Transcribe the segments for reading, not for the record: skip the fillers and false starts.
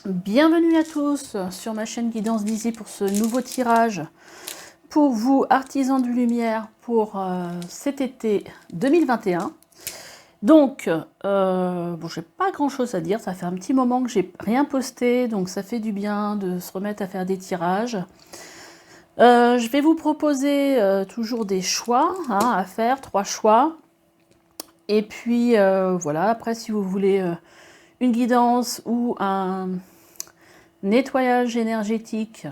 Bienvenue à tous sur ma chaîne Guidance Dizzy pour ce nouveau tirage pour vous artisans de lumière pour cet été 2021. Donc, bon, j'ai pas grand chose à dire, ça fait un petit moment que j'ai rien posté, donc ça fait du bien de se remettre à faire des tirages. Je vais vous proposer toujours des choix à faire, 3 choix. Et puis voilà, après si vous voulez une guidance ou un nettoyage énergétique.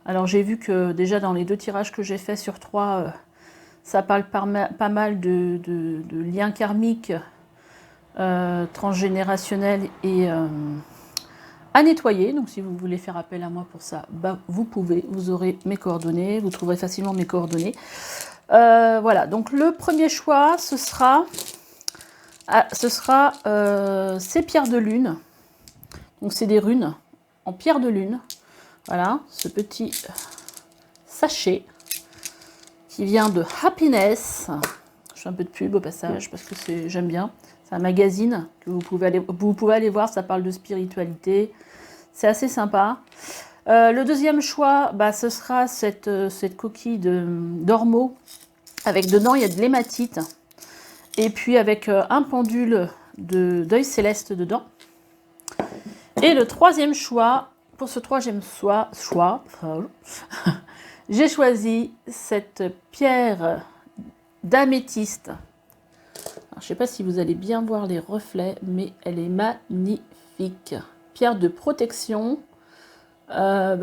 Alors j'ai vu que déjà dans les 2 tirages que j'ai fait sur 3, ça parle pas mal de liens karmiques transgénérationnels et à nettoyer. Donc si vous voulez faire appel à moi pour ça, bah, vous pouvez, vous aurez mes coordonnées, vous trouverez facilement mes coordonnées. Voilà, donc le premier choix, ce sera ces pierres de lune. Donc c'est des runes en pierre de lune. Voilà, ce petit sachet qui vient de Happiness. Je fais un peu de pub au passage parce que j'aime bien. C'est un magazine que vous pouvez aller voir, ça parle de spiritualité. C'est assez sympa. Le deuxième choix, bah, ce sera cette coquille d'ormeau. Avec dedans, il y a de l'hématite. Et puis avec un pendule d'œil céleste dedans. Et le troisième choix, pour ce troisième choix, j'ai choisi cette pierre d'améthyste. Je ne sais pas si vous allez bien voir les reflets, mais elle est magnifique. Pierre de protection,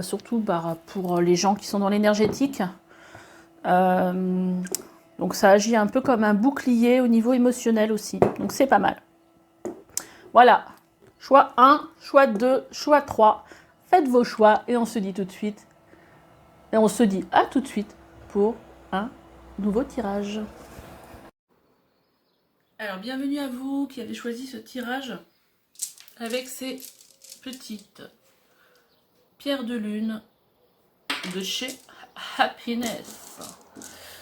surtout pour les gens qui sont dans l'énergétique. Donc ça agit un peu comme un bouclier au niveau émotionnel aussi. Donc c'est pas mal. Voilà. Choix 1, choix 2, choix 3. Faites vos choix et on se dit tout de suite. Et on se dit à tout de suite pour un nouveau tirage. Alors, bienvenue à vous qui avez choisi ce tirage avec ces petites pierres de lune de chez Happiness.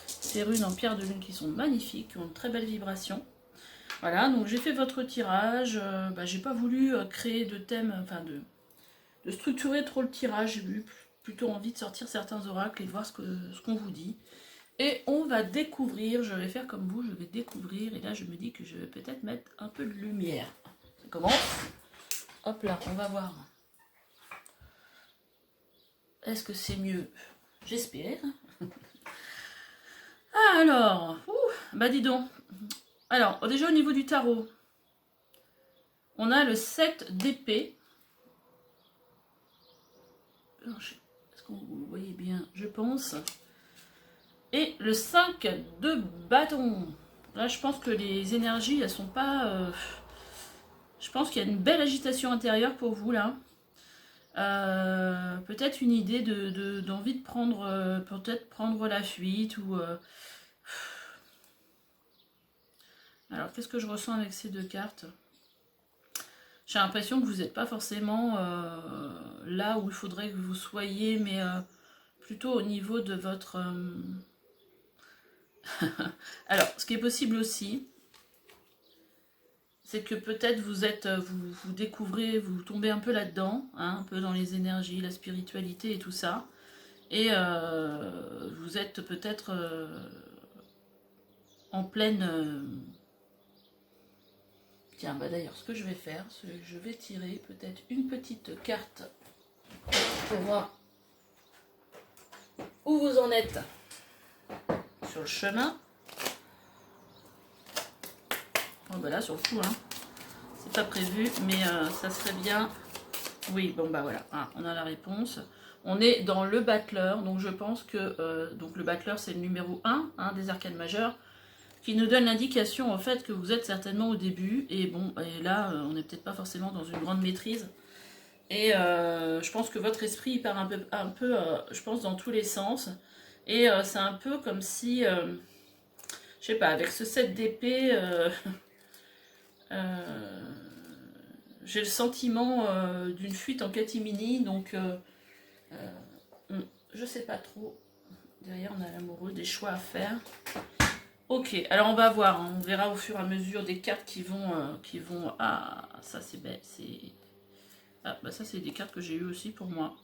Ces runes en pierre de lune qui sont magnifiques, qui ont une très belle vibration. Voilà, donc j'ai fait votre tirage. J'ai pas voulu créer de thème, enfin de structurer trop le tirage. J'ai eu plutôt envie de sortir certains oracles et de voir ce qu'on vous dit. Et on va découvrir, je vais faire comme vous, je vais découvrir. Et là, je me dis que je vais peut-être mettre un peu de lumière. Ça commence. Hop là, on va voir. Est-ce que c'est mieux? J'espère. Alors, bah dis donc. Alors, déjà au niveau du tarot, on a le 7 d'épée. Est-ce que vous le voyez bien? Je pense. Et le 5 de bâton. Là, je pense que les énergies, elles sont pas... Je pense qu'il y a une belle agitation intérieure pour vous, là. Peut-être une idée d'envie de prendre... peut-être prendre la fuite ou... Alors, qu'est-ce que je ressens avec ces 2 cartes? J'ai l'impression que vous n'êtes pas forcément là où il faudrait que vous soyez, mais plutôt au niveau de votre... Alors, ce qui est possible aussi, c'est que peut-être vous découvrez, vous tombez un peu là-dedans, hein, un peu dans les énergies, la spiritualité et tout ça, et vous êtes peut-être en pleine... Tiens, bah d'ailleurs, ce que je vais faire, c'est que je vais tirer peut-être une petite carte pour voir où vous en êtes sur le chemin. Oh bah là, sur le coup, hein, c'est pas prévu, mais ça serait bien. Oui, bon bah voilà, ah, on a la réponse. On est dans le battleur, donc je pense que donc le battleur c'est le numéro 1 des arcanes majeurs, qui nous donne l'indication en fait que vous êtes certainement au début, et bon, et là on n'est peut-être pas forcément dans une grande maîtrise, et je pense que votre esprit il part un peu je pense dans tous les sens, et c'est un peu comme si, je sais pas, avec ce 7 d'épée, j'ai le sentiment d'une fuite en catimini, donc je sais pas trop. Derrière, on a l'amoureux, des choix à faire. Ok, alors on va voir, hein, on verra au fur et à mesure des cartes qui vont... Ah, ça c'est bête, c'est... Ah, bah ça, c'est des cartes que j'ai eues aussi pour moi.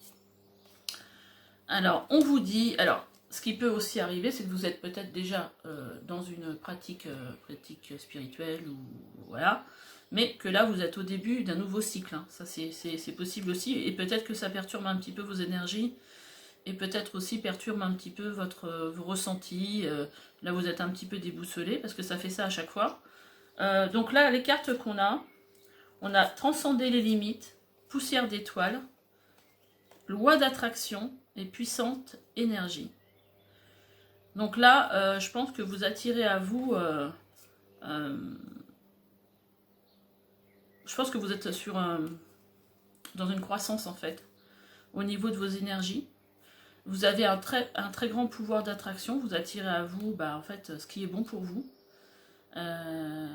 Alors, on vous dit... Alors, ce qui peut aussi arriver, c'est que vous êtes peut-être déjà dans une pratique spirituelle, ou voilà, mais que là, vous êtes au début d'un nouveau cycle. Hein. Ça, c'est possible aussi, et peut-être que ça perturbe un petit peu vos énergies, et peut-être aussi perturbe un petit peu vos ressentis. Là, vous êtes un petit peu déboussolé, parce que ça fait ça à chaque fois. Donc là, les cartes qu'on a, on a transcendé les limites, poussière d'étoiles, loi d'attraction et puissante énergie. Donc là, je pense que vous attirez à vous... je pense que vous êtes dans une croissance en fait, au niveau de vos énergies. Vous avez un très grand pouvoir d'attraction, vous attirez à vous en fait, ce qui est bon pour vous. Là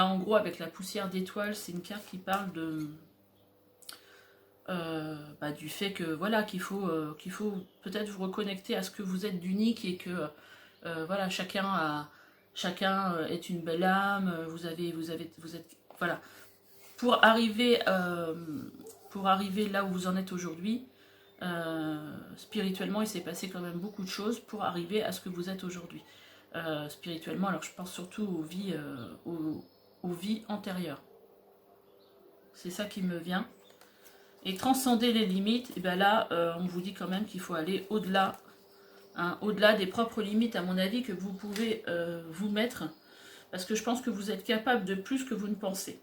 en gros avec la poussière d'étoiles, c'est une carte qui parle de... du fait que voilà qu'il faut peut-être vous reconnecter à ce que vous êtes d'unique et que voilà chacun est une belle âme. Vous êtes voilà pour arriver là où vous en êtes aujourd'hui. Spirituellement, il s'est passé quand même beaucoup de choses pour arriver à ce que vous êtes aujourd'hui. Spirituellement, alors je pense surtout aux vies antérieures. C'est ça qui me vient. Et transcender les limites, et bien là, on vous dit quand même qu'il faut aller au-delà, hein, au-delà des propres limites, à mon avis, que vous pouvez vous mettre, parce que je pense que vous êtes capable de plus que vous ne pensez.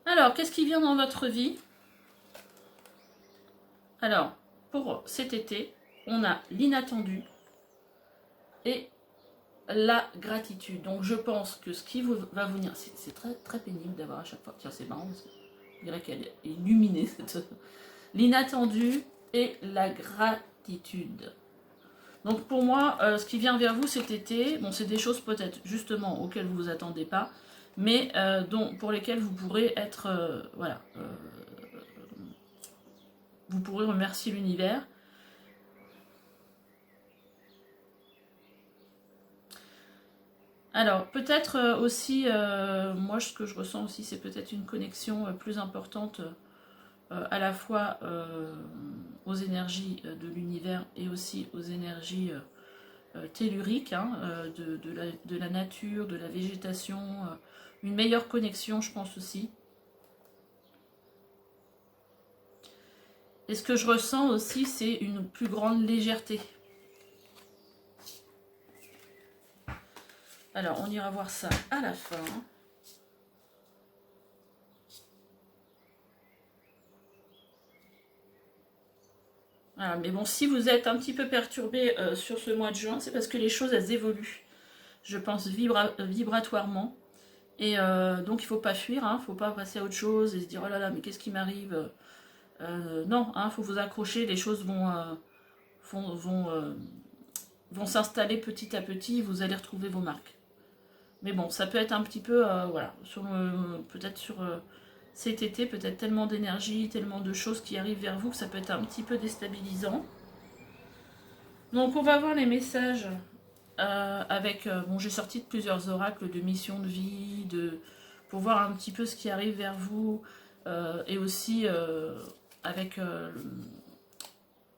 Alors, qu'est-ce qui vient dans votre vie? Alors, pour cet été, on a l'inattendu et la gratitude. Donc, je pense que ce qui va venir, c'est très, très pénible d'avoir à chaque fois. Tiens, c'est marrant, parce que je dirais qu'elle est illuminée, cette... L'inattendu et la gratitude. Donc, pour moi, ce qui vient vers vous cet été, bon, c'est des choses peut-être justement auxquelles vous ne vous attendez pas, mais pour lesquelles vous pourrez être... vous pourrez remercier l'univers. Alors, peut-être aussi, moi, ce que je ressens aussi, c'est peut-être une connexion plus importante à la fois aux énergies de l'univers et aussi aux énergies telluriques, hein, de la nature, de la végétation, une meilleure connexion, je pense aussi. Et ce que je ressens aussi, c'est une plus grande légèreté. Alors, on ira voir ça à la fin. Voilà, mais bon, si vous êtes un petit peu perturbé sur ce mois de juin, c'est parce que les choses, elles évoluent. Je pense vibratoirement. Et donc, il ne faut pas fuir, il ne faut pas passer à autre chose et se dire, oh là là, mais qu'est-ce qui m'arrive? Non, il faut vous accrocher, les choses vont s'installer petit à petit, vous allez retrouver vos marques. Mais bon, ça peut être un petit peu, voilà, peut-être sur cet été, peut-être tellement d'énergie, tellement de choses qui arrivent vers vous que ça peut être un petit peu déstabilisant. Donc on va voir les messages avec, bon j'ai sorti de plusieurs oracles de mission de vie, pour voir un petit peu ce qui arrive vers vous, et aussi avec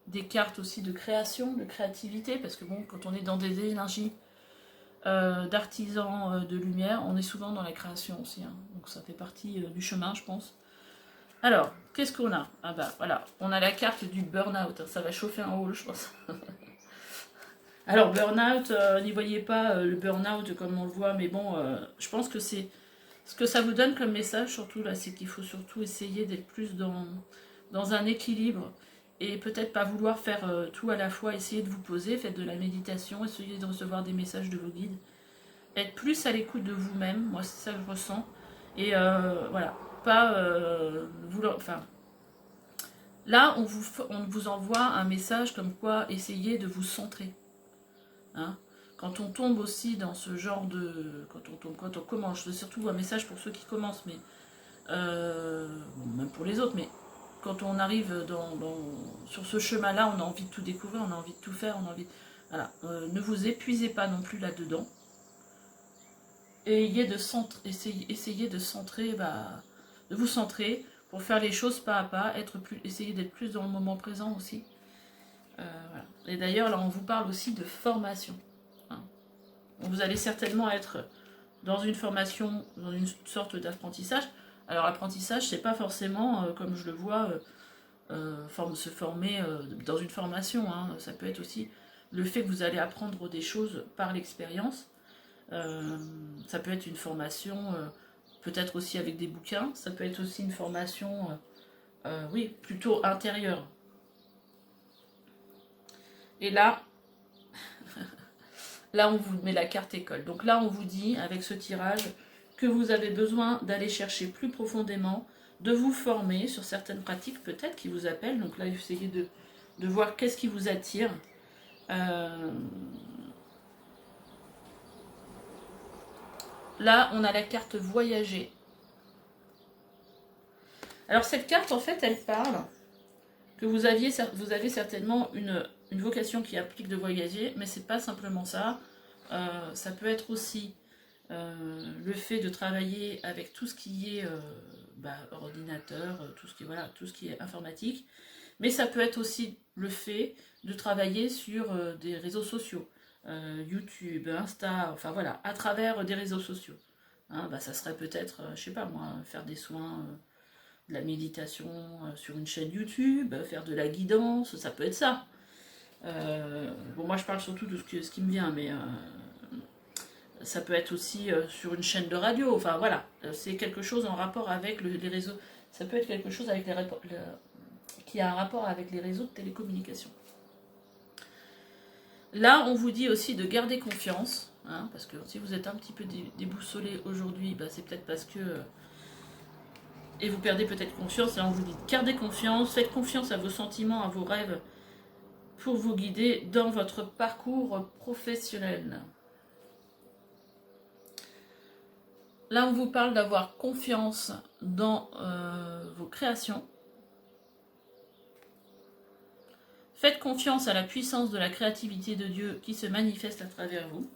des cartes aussi de création, de créativité, parce que bon, quand on est dans des énergies d'artisans de lumière, on est souvent dans la création aussi, hein. Donc ça fait partie du chemin, je pense. Alors, qu'est-ce qu'on a? Ah bah voilà, on a la carte du burn-out, ça va chauffer un hall, je pense. Alors, burn-out, n'y voyez pas le burn-out comme on le voit, mais bon, je pense que c'est ce que ça vous donne comme message, surtout là, c'est qu'il faut surtout essayer d'être plus dans un équilibre et peut-être pas vouloir faire tout à la fois, essayer de vous poser, faites de la méditation, essayez de recevoir des messages de vos guides, être plus à l'écoute de vous-même, moi c'est ça que je ressens, et voilà, pas vouloir, enfin, là on vous envoie un message comme quoi essayez de vous centrer, hein. Quand on tombe aussi dans ce genre de... Quand on commence, c'est surtout un message pour ceux qui commencent, mais même pour les autres, mais quand on arrive sur ce chemin-là, on a envie de tout découvrir, on a envie de tout faire, on a envie... Voilà, ne vous épuisez pas non plus là-dedans. essayez de centrer, de vous centrer pour faire les choses pas à pas, essayer d'être plus dans le moment présent aussi. Voilà. Et d'ailleurs, là, on vous parle aussi de formation. Hein. Vous allez certainement être dans une formation, dans une sorte d'apprentissage. Alors, l'apprentissage, c'est pas forcément, comme je le vois, se former dans une formation. Hein. Ça peut être aussi le fait que vous allez apprendre des choses par l'expérience. Ça peut être une formation, peut-être aussi avec des bouquins. Ça peut être aussi une formation, oui, plutôt intérieure. Et là, là, on vous met la carte école. Donc là, on vous dit, avec ce tirage, que vous avez besoin d'aller chercher plus profondément, de vous former sur certaines pratiques, peut-être, qui vous appellent. Donc là, essayez de voir qu'est-ce qui vous attire. Là, on a la carte voyager. Alors, cette carte, en fait, elle parle que vous avez certainement une vocation qui implique de voyager, mais c'est pas simplement ça. Ça peut être aussi le fait de travailler avec tout ce qui est ordinateur, tout ce qui est informatique, mais ça peut être aussi le fait de travailler sur des réseaux sociaux, YouTube, Insta, enfin voilà, à travers des réseaux sociaux. Hein, ça serait peut-être, je sais pas moi, faire des soins, de la méditation sur une chaîne YouTube, faire de la guidance, ça peut être ça. Bon, moi je parle surtout de ce qui me vient, mais ça peut être aussi sur une chaîne de radio, enfin voilà, c'est quelque chose en rapport avec les réseaux, ça peut être quelque chose avec qui a un rapport avec les réseaux de télécommunications. Là, on vous dit aussi de garder confiance, hein, parce que si vous êtes un petit peu déboussolé aujourd'hui, c'est peut-être parce que... et vous perdez peut-être confiance, là on vous dit gardez confiance, faites confiance à vos sentiments, à vos rêves, pour vous guider dans votre parcours professionnel. Là, on vous parle d'avoir confiance dans vos créations. Faites confiance à la puissance de la créativité de Dieu qui se manifeste à travers vous.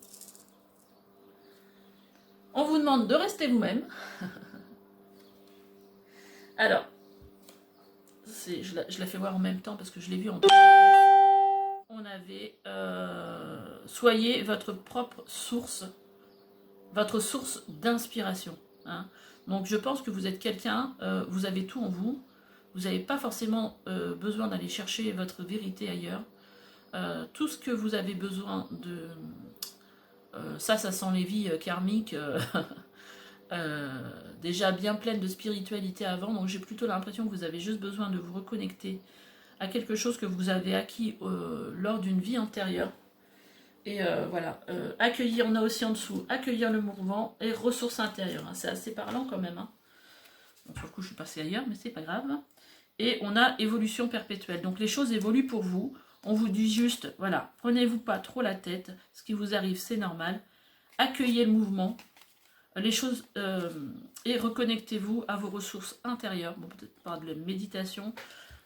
On vous demande de rester vous-même. Alors, je la fais voir en même temps parce que je l'ai vu en... On avait soyez votre propre source, votre source d'inspiration. Hein. Donc je pense que vous êtes quelqu'un, vous avez tout en vous, vous n'avez pas forcément besoin d'aller chercher votre vérité ailleurs. Tout ce que vous avez besoin de... ça sent les vies karmiques, déjà bien pleines de spiritualité avant, donc j'ai plutôt l'impression que vous avez juste besoin de vous reconnecter à quelque chose que vous avez acquis lors d'une vie antérieure. Et voilà, accueillir, on a aussi en dessous, accueillir le mouvement et ressources intérieures. Hein, c'est assez parlant quand même. Hein. Donc, sur le coup, je suis passée ailleurs, mais c'est pas grave. Et on a évolution perpétuelle. Donc les choses évoluent pour vous. On vous dit juste, voilà, prenez-vous pas trop la tête. Ce qui vous arrive, c'est normal. Accueillez le mouvement. Les choses et reconnectez-vous à vos ressources intérieures. Bon, peut-être par de la méditation,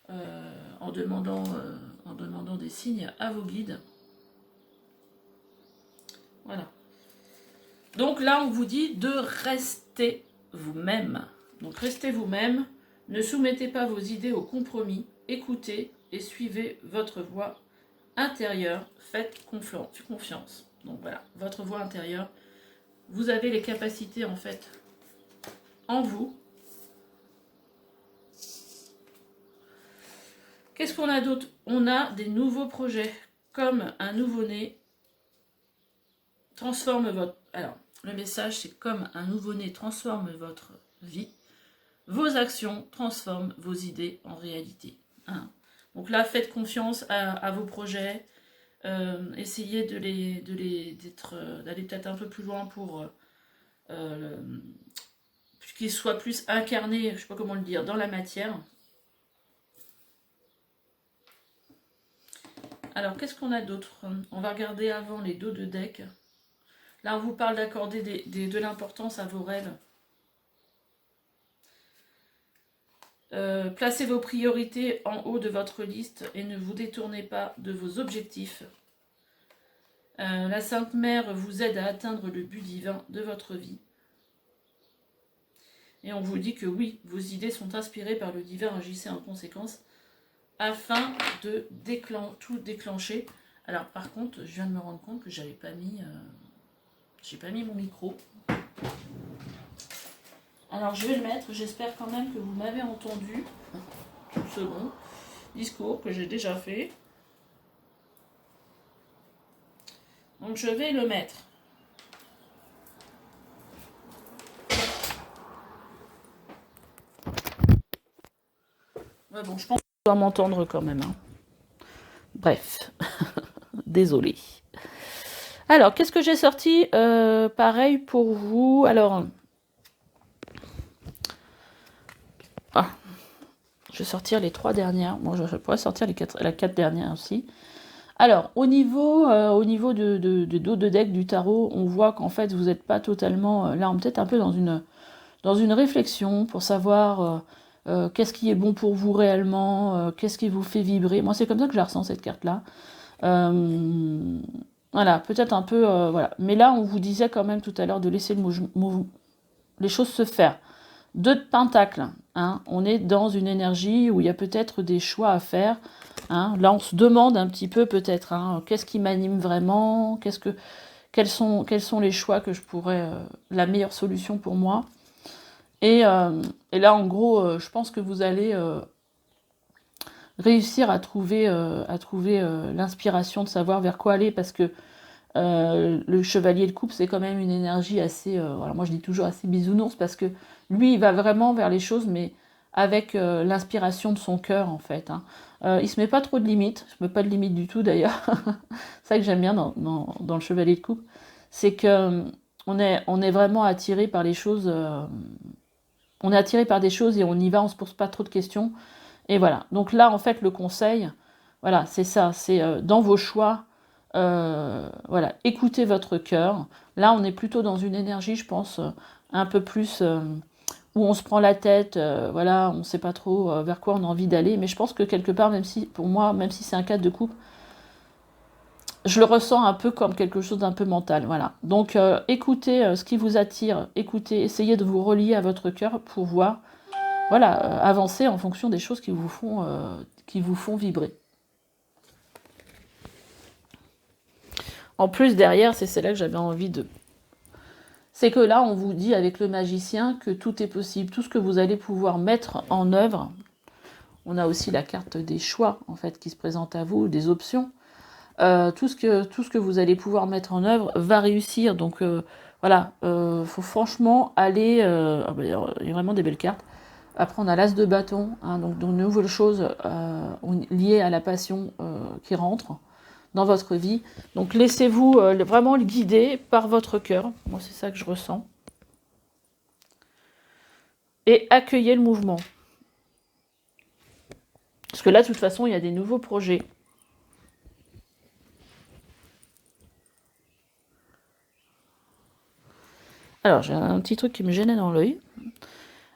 en demandant des signes à vos guides. Voilà. Donc là, on vous dit de rester vous-même. Donc restez vous-même, ne soumettez pas vos idées au compromis, écoutez et suivez votre voix intérieure, faites confiance. Donc voilà, votre voix intérieure, vous avez les capacités en fait en vous. Qu'est-ce qu'on a d'autre? On a des nouveaux projets, comme un nouveau-né transforme votre... Alors, le message, c'est comme un nouveau-né transforme votre vie, vos actions transforment vos idées en réalité. Hein. Donc là, faites confiance à vos projets, essayez d'aller peut-être un peu plus loin pour qu'ils soient plus incarnés, je ne sais pas comment le dire, dans la matière. Alors, qu'est-ce qu'on a d'autre? On va regarder avant les dos de deck. Là, on vous parle d'accorder de l'importance à vos rêves. Placez vos priorités en haut de votre liste et ne vous détournez pas de vos objectifs. La Sainte Mère vous aide à atteindre le but divin de votre vie. Et on vous dit que oui, vos idées sont inspirées par le divin, agissez en conséquence afin de tout déclencher. Alors par contre, je viens de me rendre compte que j'ai pas mis mon micro. Alors je vais le mettre, j'espère quand même que vous m'avez entendu. Une seconde. Discours que j'ai déjà fait. Donc je vais le mettre. Ouais, bon, je pense que je dois m'entendre quand même. Hein. Bref, désolé. Alors, qu'est-ce que j'ai sorti pareil pour vous. Alors, je vais sortir les 3 dernières. Moi, je pourrais sortir les 4 dernières aussi. Alors, au niveau de dos de deck du tarot, on voit qu'en fait, vous n'êtes pas totalement... là, on est peut-être un peu dans une réflexion pour savoir qu'est-ce qui est bon pour vous réellement, qu'est-ce qui vous fait vibrer. Moi, c'est comme ça que je la ressens, cette carte-là. Voilà, peut-être un peu... voilà. Mais là, on vous disait quand même tout à l'heure de laisser les choses se faire. 2 de pentacles. Hein. On est dans une énergie où il y a peut-être des choix à faire. Hein. Là, on se demande un petit peu peut-être, hein, qu'est-ce qui m'anime vraiment, quels sont les choix que je pourrais... la meilleure solution pour moi. Et là, en gros, je pense que vous allez réussir à trouver l'inspiration de savoir vers quoi aller, parce que le chevalier de coupe, c'est quand même une énergie assez... voilà, moi, je dis toujours assez bisounours, parce que lui, il va vraiment vers les choses, mais avec l'inspiration de son cœur, en fait. Hein. Il se met pas trop de limites, je ne mets pas de limites du tout, d'ailleurs. C'est ça que j'aime bien dans le chevalier de coupe, c'est que on est vraiment attiré par les choses... on est attiré par des choses et on y va, on se pose pas trop de questions. Et voilà. Donc là, en fait, le conseil, voilà, c'est ça, c'est dans vos choix, voilà, écoutez votre cœur. Là, on est plutôt dans une énergie, je pense, un peu plus où on se prend la tête, voilà, on ne sait pas trop vers quoi on a envie d'aller. Mais je pense que quelque part, même si, pour moi, même si c'est un cadre de couple, je le ressens un peu comme quelque chose d'un peu mental, voilà. Donc, écoutez ce qui vous attire, écoutez, essayez de vous relier à votre cœur pour voir, voilà, avancer en fonction des choses qui vous font vibrer. En plus, derrière, c'est là que j'avais envie de... C'est que là, on vous dit avec le magicien que tout est possible, tout ce que vous allez pouvoir mettre en œuvre. On a aussi la carte des choix, en fait, qui se présente à vous, des options. Tout ce que vous allez pouvoir mettre en œuvre va réussir. Donc, voilà, faut franchement aller... il y a vraiment des belles cartes. Après, on a l'as de bâton, hein, donc de nouvelles choses liées à la passion qui rentrent dans votre vie. Donc, laissez-vous vraiment le guider par votre cœur. Moi, c'est ça que je ressens. Et accueillez le mouvement. Parce que là, de toute façon, il y a des nouveaux projets. Alors, j'ai un petit truc qui me gênait dans l'œil.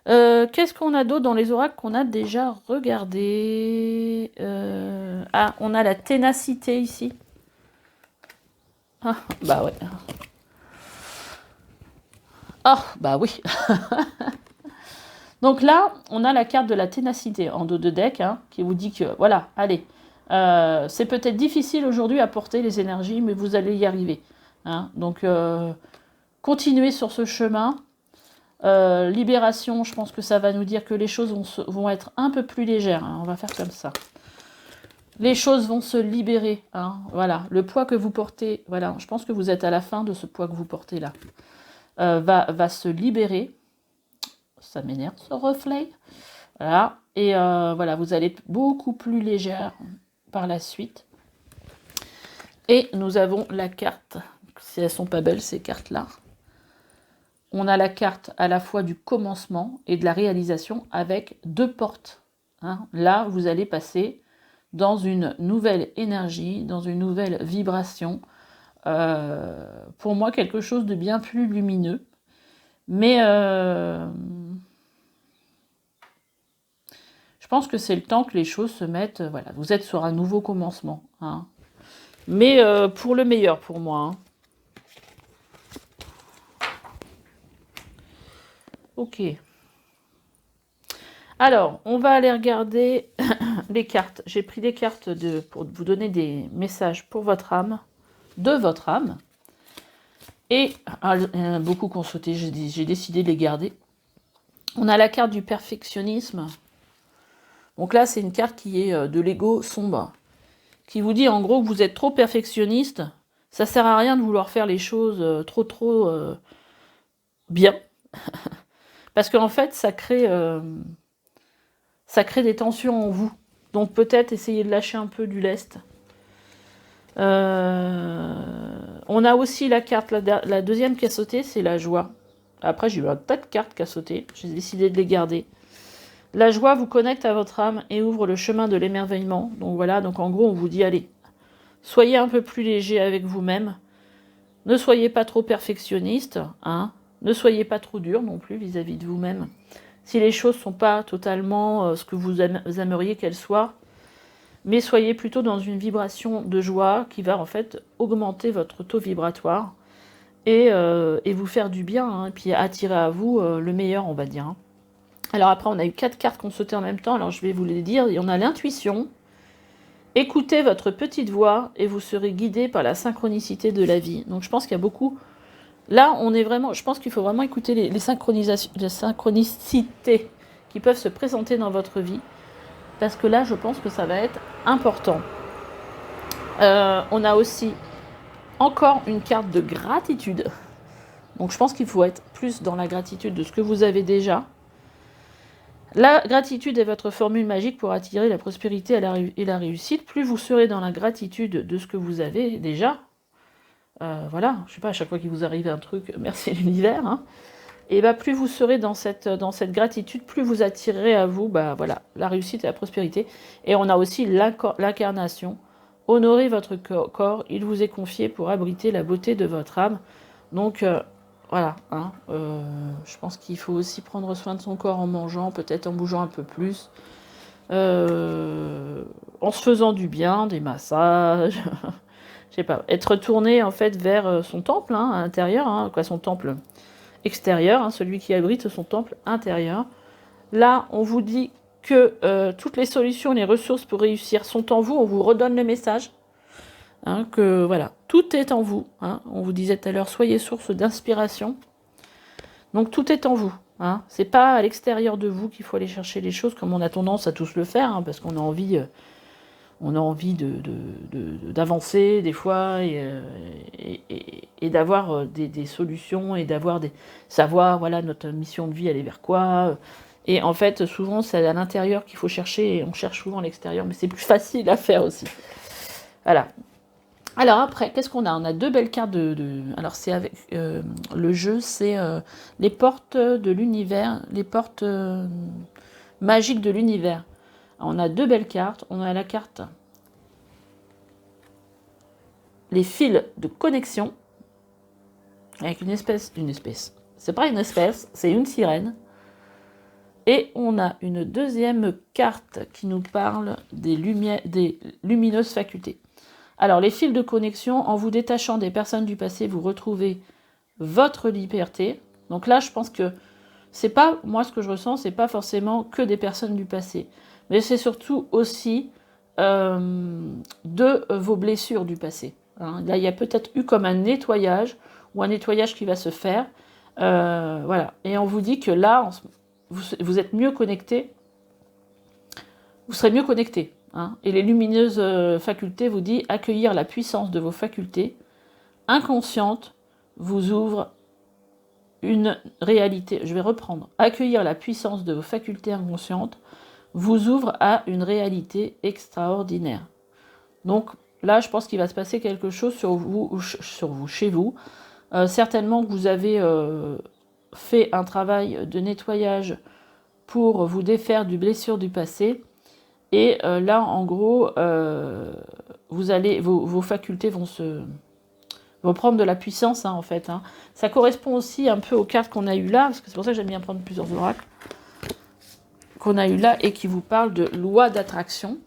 Qu'est-ce qu'on a d'autre dans les oracles qu'on a déjà regardé Ah, on a la ténacité ici. Ah, bah ouais. Ah, bah oui. Donc là, on a la carte de la ténacité en dos de deck, hein, qui vous dit que, voilà, allez, c'est peut-être difficile aujourd'hui à porter les énergies, mais vous allez y arriver. Hein. Donc, continuez sur ce chemin. Libération, je pense que ça va nous dire que les choses vont être un peu plus légères. Hein, on va faire comme ça. Les choses vont se libérer. Hein, voilà, le poids que vous portez, voilà, je pense que vous êtes à la fin de ce poids que vous portez là. Va se libérer. Ça m'énerve ce reflet. Voilà, et voilà, vous allez être beaucoup plus légère par la suite. Et nous avons la carte, si elles sont pas belles ces cartes-là. On a la carte à la fois du commencement et de la réalisation avec 2 portes. Hein. Là, vous allez passer dans une nouvelle énergie, dans une nouvelle vibration. Pour moi, quelque chose de bien plus lumineux. Mais je pense que c'est le temps que les choses se mettent... voilà, vous êtes sur un nouveau commencement. Hein. Mais pour le meilleur pour moi. Hein. Ok. Alors, on va aller regarder les cartes. J'ai pris des cartes pour vous donner des messages pour votre âme, de votre âme. Et il y en a beaucoup qui ont sauté, j'ai décidé de les garder. On a la carte du perfectionnisme. Donc là, c'est une carte qui est de l'ego sombre, qui vous dit en gros que vous êtes trop perfectionniste. Ça sert à rien de vouloir faire les choses trop bien. Parce qu'en fait, ça crée des tensions en vous. Donc peut-être essayer de lâcher un peu du lest. On a aussi la carte, la deuxième qui a sauté, c'est la joie. Après, j'ai eu un tas de cartes qui a sauté. J'ai décidé de les garder. La joie vous connecte à votre âme et ouvre le chemin de l'émerveillement. Donc voilà, donc en gros, on vous dit, allez, soyez un peu plus léger avec vous-même. Ne soyez pas trop perfectionniste. Hein. Ne soyez pas trop dur non plus vis-à-vis de vous-même. Si les choses ne sont pas totalement ce que vous aimeriez qu'elles soient, mais soyez plutôt dans une vibration de joie qui va en fait augmenter votre taux vibratoire et vous faire du bien, hein, et puis attirer à vous le meilleur, on va dire. Hein. Alors après, on a eu 4 cartes qui ont sauté en même temps, alors je vais vous les dire. On a l'intuition. Écoutez votre petite voix et vous serez guidé par la synchronicité de la vie. Donc je pense qu'il y a beaucoup... Là, on est vraiment... Je pense qu'il faut vraiment écouter les synchronicités qui peuvent se présenter dans votre vie. Parce que là, je pense que ça va être important. On a aussi encore une carte de gratitude. Donc je pense qu'il faut être plus dans la gratitude de ce que vous avez déjà. La gratitude est votre formule magique pour attirer la prospérité et la réussite. Plus vous serez dans la gratitude de ce que vous avez déjà, voilà, je sais pas, à chaque fois qu'il vous arrive un truc, merci l'univers, hein, et bah plus vous serez dans cette gratitude, plus vous attirerez à vous, bah voilà, la réussite et la prospérité. Et on a aussi l'incarnation. Honorez votre corps, il vous est confié pour abriter la beauté de votre âme. Donc voilà, hein, je pense qu'il faut aussi prendre soin de son corps en mangeant, peut-être en bougeant un peu plus, en se faisant du bien, des massages, je sais pas, être tourné en fait vers son temple hein, intérieur, hein, quoi, son temple extérieur, hein, celui qui abrite son temple intérieur. Là, on vous dit que toutes les solutions, les ressources pour réussir sont en vous, on vous redonne le message. Hein, que voilà, tout est en vous. Hein. On vous disait tout à l'heure, soyez source d'inspiration. Donc tout est en vous. Hein. C'est pas à l'extérieur de vous qu'il faut aller chercher les choses, comme on a tendance à tous le faire, hein, parce qu'on a envie, d'avancer des fois et d'avoir des solutions et d'avoir savoir voilà notre mission de vie, aller vers quoi. Et en fait, souvent c'est à l'intérieur qu'il faut chercher et on cherche souvent à l'extérieur, mais c'est plus facile à faire aussi. Voilà. Alors après, qu'est-ce qu'on a? On a 2 belles cartes alors c'est avec le jeu, c'est les portes de l'univers, les portes magiques de l'univers. On a 2 belles cartes. On a la carte les fils de connexion avec une espèce. C'est pas une espèce, c'est une sirène. Et on a une deuxième carte qui nous parle des lumineuses facultés. Alors, les fils de connexion, en vous détachant des personnes du passé, vous retrouvez votre liberté. Donc là, je pense que c'est pas, moi ce que je ressens, c'est pas forcément que des personnes du passé, mais c'est surtout aussi de vos blessures du passé. Hein. Là, il y a peut-être eu comme un nettoyage, ou un nettoyage qui va se faire. Voilà. Et on vous dit que là, vous êtes mieux connecté, vous serez mieux connecté. Hein. Et les lumineuses facultés vous disent accueillir la puissance de vos facultés inconscientes vous ouvre une réalité. Je vais reprendre. Accueillir la puissance de vos facultés inconscientes vous ouvre à une réalité extraordinaire. Donc là, je pense qu'il va se passer quelque chose chez vous. Certainement que vous avez fait un travail de nettoyage pour vous défaire du blessure du passé. Et là, en gros, vos facultés vont prendre de la puissance, hein, en fait. Hein. Ça correspond aussi un peu aux cartes qu'on a eues là, parce que c'est pour ça que j'aime bien prendre plusieurs oracles, qu'on a eu là, et qui vous parlent de loi d'attraction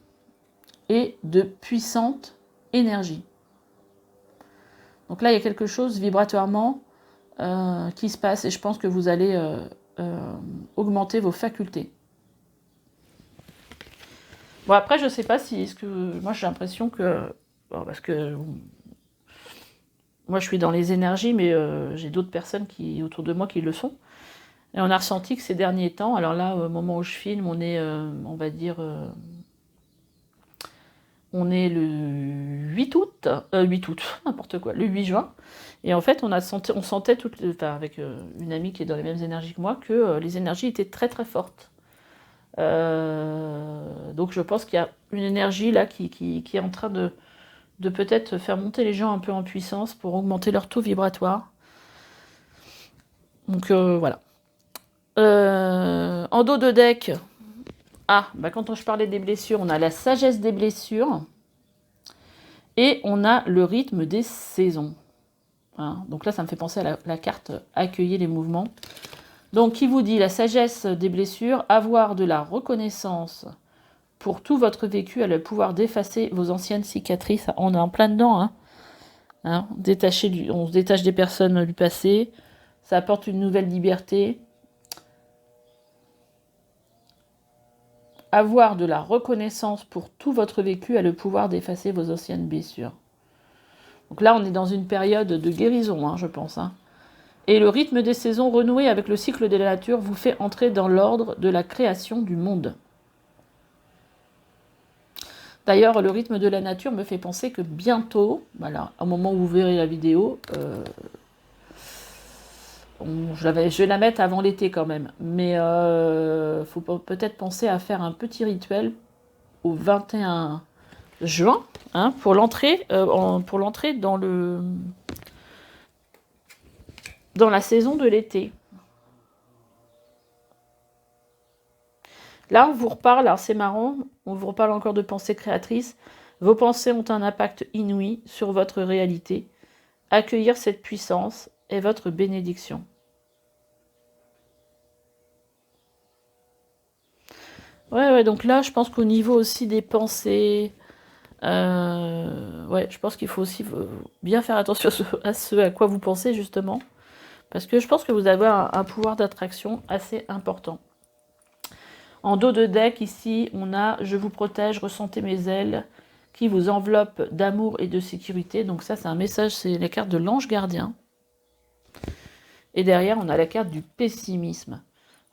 et de puissante énergie. Donc là, il y a quelque chose vibratoirement qui se passe et je pense que vous allez augmenter vos facultés. Bon, après, je sais pas si... moi, j'ai l'impression que... Bon, parce que... Moi, je suis dans les énergies, mais j'ai d'autres personnes autour de moi qui le sont. Et on a ressenti que ces derniers temps... Alors là, au moment où je filme, on est, on va dire... on est le 8 août. 8 août, n'importe quoi. Le 8 juin. Et en fait, on sentait avec une amie qui est dans les mêmes énergies que moi, que les énergies étaient très très fortes. Donc je pense qu'il y a une énergie là qui est en train de peut-être faire monter les gens un peu en puissance pour augmenter leur taux vibratoire. Donc voilà. En dos de deck, quand je parlais des blessures, on a la sagesse des blessures et on a le rythme des saisons. Hein, donc là, ça me fait penser à la carte accueillir les mouvements. Donc, qui vous dit la sagesse des blessures, avoir de la reconnaissance pour tout votre vécu, a le pouvoir d'effacer vos anciennes cicatrices. On est en plein dedans. On se détache des personnes du passé. Ça apporte une nouvelle liberté. Avoir de la reconnaissance pour tout votre vécu, a le pouvoir d'effacer vos anciennes blessures. Donc là, on est dans une période de guérison, je pense. Et le rythme des saisons renoué avec le cycle de la nature vous fait entrer dans l'ordre de la création du monde. D'ailleurs, le rythme de la nature me fait penser que bientôt, voilà, au moment où vous verrez la vidéo, je vais la mettre avant l'été quand même, mais il faut peut-être penser à faire un petit rituel au 21 juin, pour l'entrée dans la saison de l'été. Là, on vous reparle, alors c'est marrant, on vous reparle encore de pensées créatrices. Vos pensées ont un impact inouï sur votre réalité. Accueillir cette puissance est votre bénédiction. Ouais, donc là, je pense qu'au niveau aussi des pensées, je pense qu'il faut aussi bien faire attention à ce à quoi vous pensez, justement. Parce que je pense que vous avez un pouvoir d'attraction assez important. En dos de deck, ici, on a « Je vous protège, ressentez mes ailes » qui vous enveloppe d'amour et de sécurité. Donc ça, c'est un message, c'est la carte de l'ange gardien. Et derrière, on a la carte du pessimisme.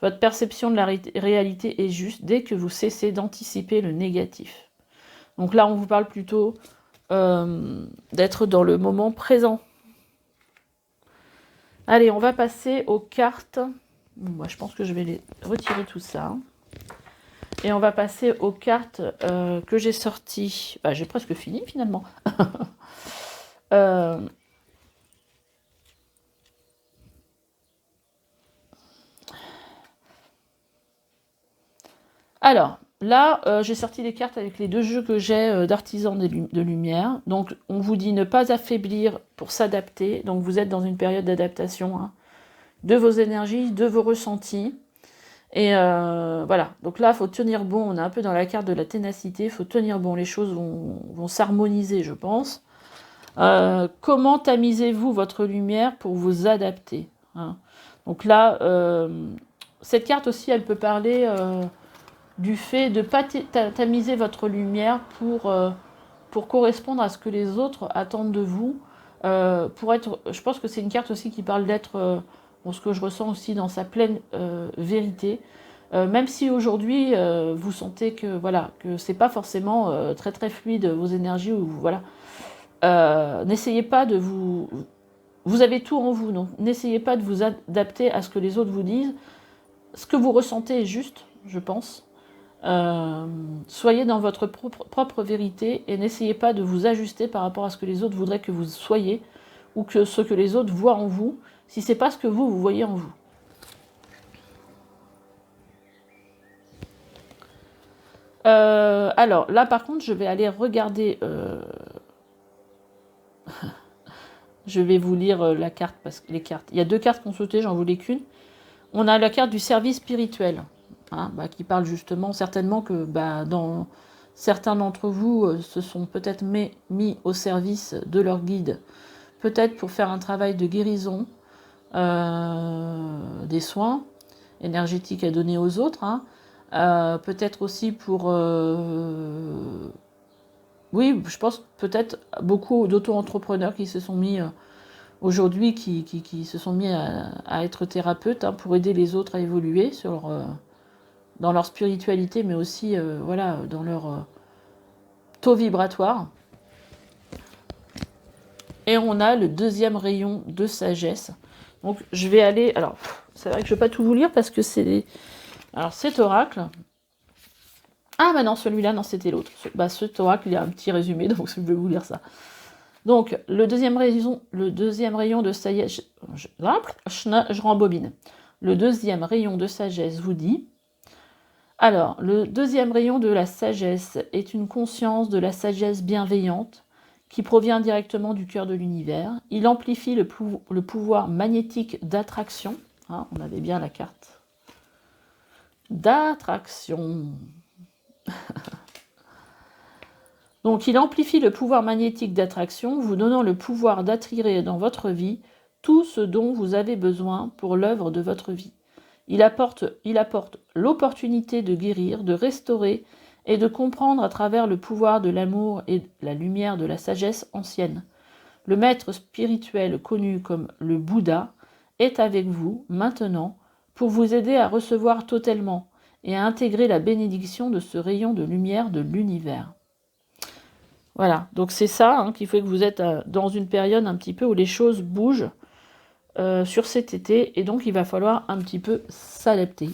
Votre perception de la réalité est juste dès que vous cessez d'anticiper le négatif. Donc là, on vous parle plutôt d'être dans le moment présent. Allez, on va passer aux cartes. Moi, je pense que je vais les retirer tout ça. Et on va passer aux cartes que j'ai sorties. J'ai presque fini finalement. Alors, là, j'ai sorti les cartes avec les deux jeux que j'ai d'artisans de lumière. Donc, on vous dit ne pas affaiblir pour s'adapter. Donc, vous êtes dans une période d'adaptation de vos énergies, de vos ressentis. Et voilà, donc là, il faut tenir bon, on est un peu dans la carte de la ténacité, il faut tenir bon, les choses vont s'harmoniser, je pense. Comment tamisez-vous votre lumière pour vous adapter, Donc là, cette carte aussi, elle peut parler du fait de ne pas tamiser votre lumière pour correspondre à ce que les autres attendent de vous. Je pense que c'est une carte aussi qui parle d'être... ce que je ressens aussi dans sa pleine vérité, même si aujourd'hui vous sentez que c'est pas forcément très très fluide vos énergies, n'essayez pas de vous avez tout en vous, donc n'essayez pas de vous adapter à ce que les autres vous disent. Ce que vous ressentez est juste, je pense. Soyez dans votre propre vérité et n'essayez pas de vous ajuster par rapport à ce que les autres voudraient que vous soyez ou que ce que les autres voient en vous, si c'est pas ce que vous voyez en vous. Alors là par contre je vais aller regarder je vais vous lire la carte, parce que les cartes, il y a deux cartes consultées, j'en voulais qu'une. On a la carte du service spirituel, qui parle justement certainement que dans certains d'entre vous se sont peut-être mis au service de leur guide peut-être pour faire un travail de guérison, des soins énergétiques à donner aux autres, hein. Peut-être aussi pour... oui, je pense peut-être beaucoup d'auto-entrepreneurs qui se sont mis aujourd'hui, qui se sont mis à être thérapeutes, hein, pour aider les autres à évoluer dans leur spiritualité, mais aussi voilà, dans leur taux vibratoire. Et on a le deuxième rayon de sagesse. Donc je vais aller... Alors, c'est vrai que je ne vais pas tout vous lire parce que c'est... Alors cet oracle... Ah bah non, celui-là, non, c'était l'autre. Cet oracle, il y a un petit résumé, donc je vais vous lire ça. Donc, le deuxième rayon de sagesse... Je rembobine. Le deuxième rayon de sagesse vous dit... Alors, le deuxième rayon de la sagesse est une conscience de la sagesse bienveillante qui provient directement du cœur de l'univers. Il amplifie le pouvoir magnétique d'attraction. Hein, on avait bien la carte. D'attraction. Donc, il amplifie le pouvoir magnétique d'attraction, vous donnant le pouvoir d'attirer dans votre vie tout ce dont vous avez besoin pour l'œuvre de votre vie. Il apporte l'opportunité de guérir, de restaurer et de comprendre à travers le pouvoir de l'amour et la lumière de la sagesse ancienne. Le maître spirituel connu comme le Bouddha est avec vous maintenant pour vous aider à recevoir totalement et à intégrer la bénédiction de ce rayon de lumière de l'univers. Voilà, donc c'est ça hein, qui fait que vous êtes dans une période un petit peu où les choses bougent sur cet été, et donc il va falloir un petit peu s'adapter.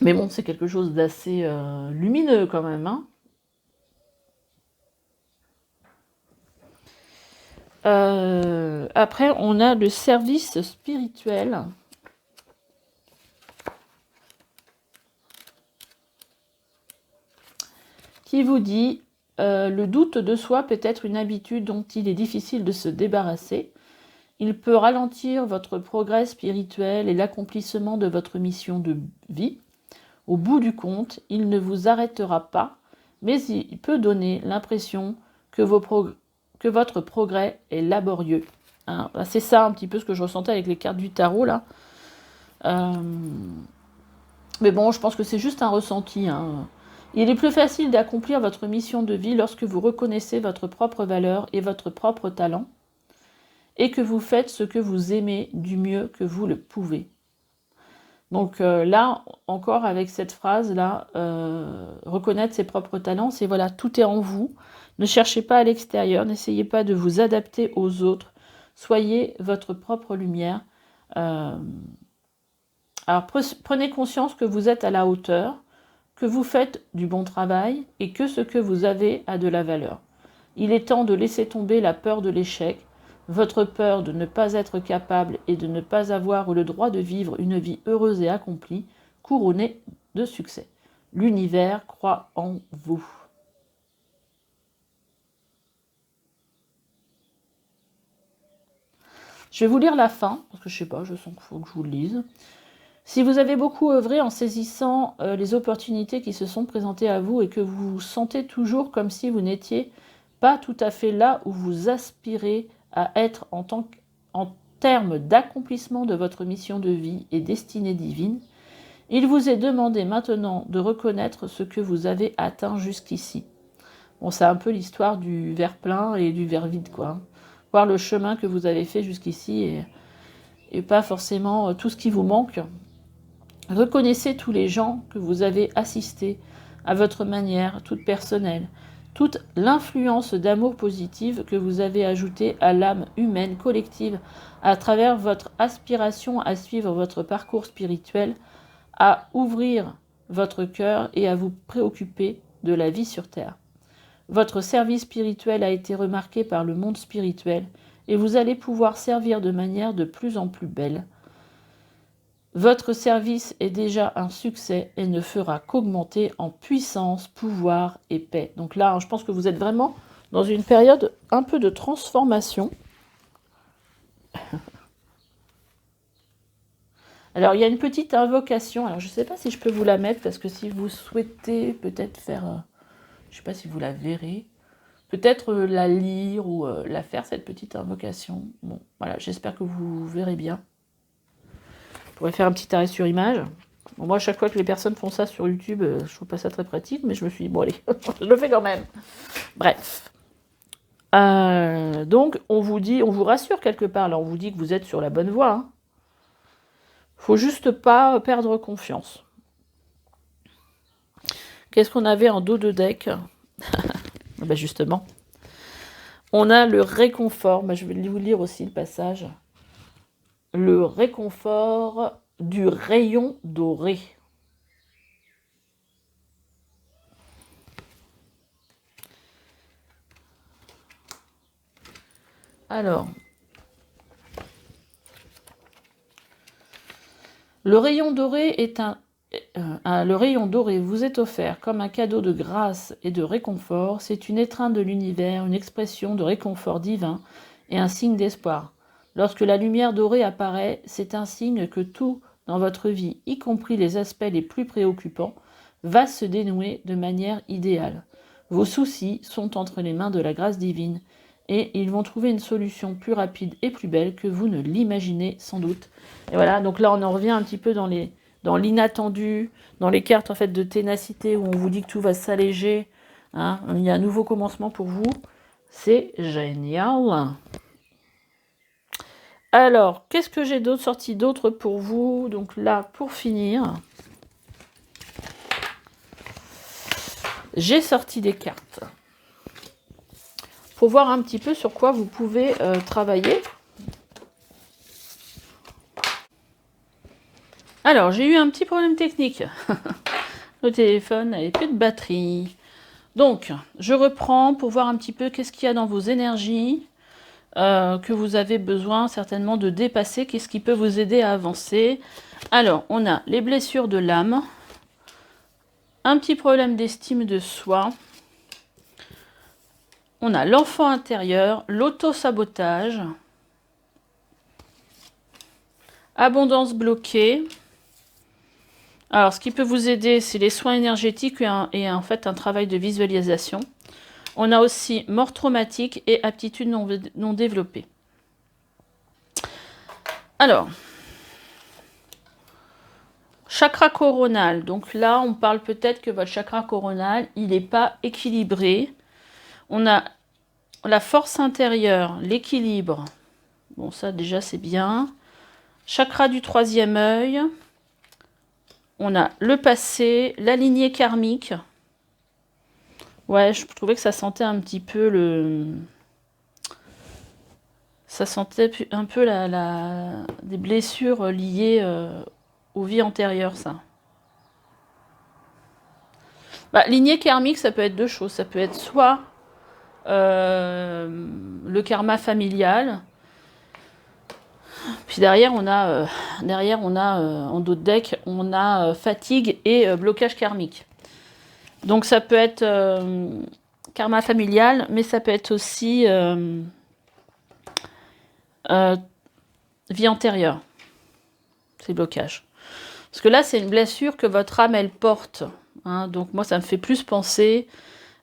Mais bon, c'est quelque chose d'assez lumineux quand même. Hein. Après, on a le service spirituel. Qui vous dit le doute de soi peut être une habitude dont il est difficile de se débarrasser. Il peut ralentir votre progrès spirituel et l'accomplissement de votre mission de vie. Au bout du compte, il ne vous arrêtera pas, mais il peut donner l'impression que votre progrès est laborieux. Hein, c'est ça un petit peu ce que je ressentais avec les cartes du tarot là. Mais bon, je pense que c'est juste un ressenti. Hein. Il est plus facile d'accomplir votre mission de vie lorsque vous reconnaissez votre propre valeur et votre propre talent, et que vous faites ce que vous aimez du mieux que vous le pouvez. Donc là, encore avec cette phrase-là, reconnaître ses propres talents, c'est voilà, tout est en vous. Ne cherchez pas à l'extérieur, n'essayez pas de vous adapter aux autres. Soyez votre propre lumière. Alors prenez conscience que vous êtes à la hauteur, que vous faites du bon travail et que ce que vous avez a de la valeur. Il est temps de laisser tomber la peur de l'échec, votre peur de ne pas être capable et de ne pas avoir le droit de vivre une vie heureuse et accomplie, couronnée de succès. L'univers croit en vous. Je vais vous lire la fin, parce que je sais pas, je sens qu'il faut que je vous le lise. Si vous avez beaucoup œuvré en saisissant les opportunités qui se sont présentées à vous et que vous vous sentez toujours comme si vous n'étiez pas tout à fait là où vous aspirez à être en termes d'accomplissement de votre mission de vie et destinée divine, il vous est demandé maintenant de reconnaître ce que vous avez atteint jusqu'ici. Bon, c'est un peu l'histoire du verre plein et du verre vide, quoi. Voir le chemin que vous avez fait jusqu'ici et pas forcément tout ce qui vous manque. Reconnaissez tous les gens que vous avez assistés à votre manière, toute personnelle, toute l'influence d'amour positive que vous avez ajoutée à l'âme humaine collective à travers votre aspiration à suivre votre parcours spirituel, à ouvrir votre cœur et à vous préoccuper de la vie sur Terre. Votre service spirituel a été remarqué par le monde spirituel et vous allez pouvoir servir de manière de plus en plus belle. Votre service est déjà un succès et ne fera qu'augmenter en puissance, pouvoir et paix. Donc là, je pense que vous êtes vraiment dans une période un peu de transformation. Alors, il y a une petite invocation. Alors, je ne sais pas si je peux vous la mettre, parce que si vous souhaitez peut-être faire... je ne sais pas si vous la verrez. peut-être la lire ou la faire, cette petite invocation. Bon, voilà, j'espère que vous verrez bien. Je pourrais faire un petit arrêt sur image. Bon, moi, à chaque fois que les personnes font ça sur YouTube, je trouve pas ça très pratique, mais je me suis dit, bon allez, je le fais quand même. Bref. Donc, on vous rassure quelque part, là, on vous dit que vous êtes sur la bonne voie. Hein. Faut juste pas perdre confiance. Qu'est-ce qu'on avait en dos de deck? Ben justement, on a le réconfort. Ben, je vais vous lire aussi le passage. Le réconfort du rayon doré. Alors, le rayon doré est le rayon doré vous est offert comme un cadeau de grâce et de réconfort. C'est une étreinte de l'univers, une expression de réconfort divin et un signe d'espoir. Lorsque la lumière dorée apparaît, c'est un signe que tout dans votre vie, y compris les aspects les plus préoccupants, va se dénouer de manière idéale. Vos soucis sont entre les mains de la grâce divine et ils vont trouver une solution plus rapide et plus belle que vous ne l'imaginez sans doute. Et voilà, donc là on en revient un petit peu dans l'inattendu, dans les cartes en fait de ténacité où on vous dit que tout va s'alléger. Hein, il y a un nouveau commencement pour vous. C'est génial. Alors, qu'est-ce que j'ai d'autre sorti d'autre pour vous? Donc là, pour finir, j'ai sorti des cartes pour voir un petit peu sur quoi vous pouvez travailler. Alors, j'ai eu un petit problème technique. Le téléphone n'avait plus de batterie. Donc, je reprends pour voir un petit peu qu'est-ce qu'il y a dans vos énergies que vous avez besoin certainement de dépasser, qu'est-ce qui peut vous aider à avancer. Alors, on a les blessures de l'âme, un petit problème d'estime de soi, on a l'enfant intérieur, l'auto-sabotage, abondance bloquée. Alors, ce qui peut vous aider, c'est les soins énergétiques et en fait un travail de visualisation. On a aussi mort traumatique et aptitude non développée. Alors, chakra coronal. Donc là, on parle peut-être que votre chakra coronal, il n'est pas équilibré. On a la force intérieure, l'équilibre. Bon, ça déjà, c'est bien. Chakra du troisième œil. On a le passé, la lignée karmique. Ouais, je trouvais que ça sentait un petit peu le... Ça sentait un peu des blessures liées aux vies antérieures, ça. Bah, lignée karmique, ça peut être deux choses. Ça peut être soit le karma familial. Puis derrière, on a en dos de deck, on a fatigue et blocage karmique. Donc ça peut être karma familial, mais ça peut être aussi vie antérieure, ces blocages. Parce que là, c'est une blessure que votre âme, elle porte. Hein, donc moi, ça me fait plus penser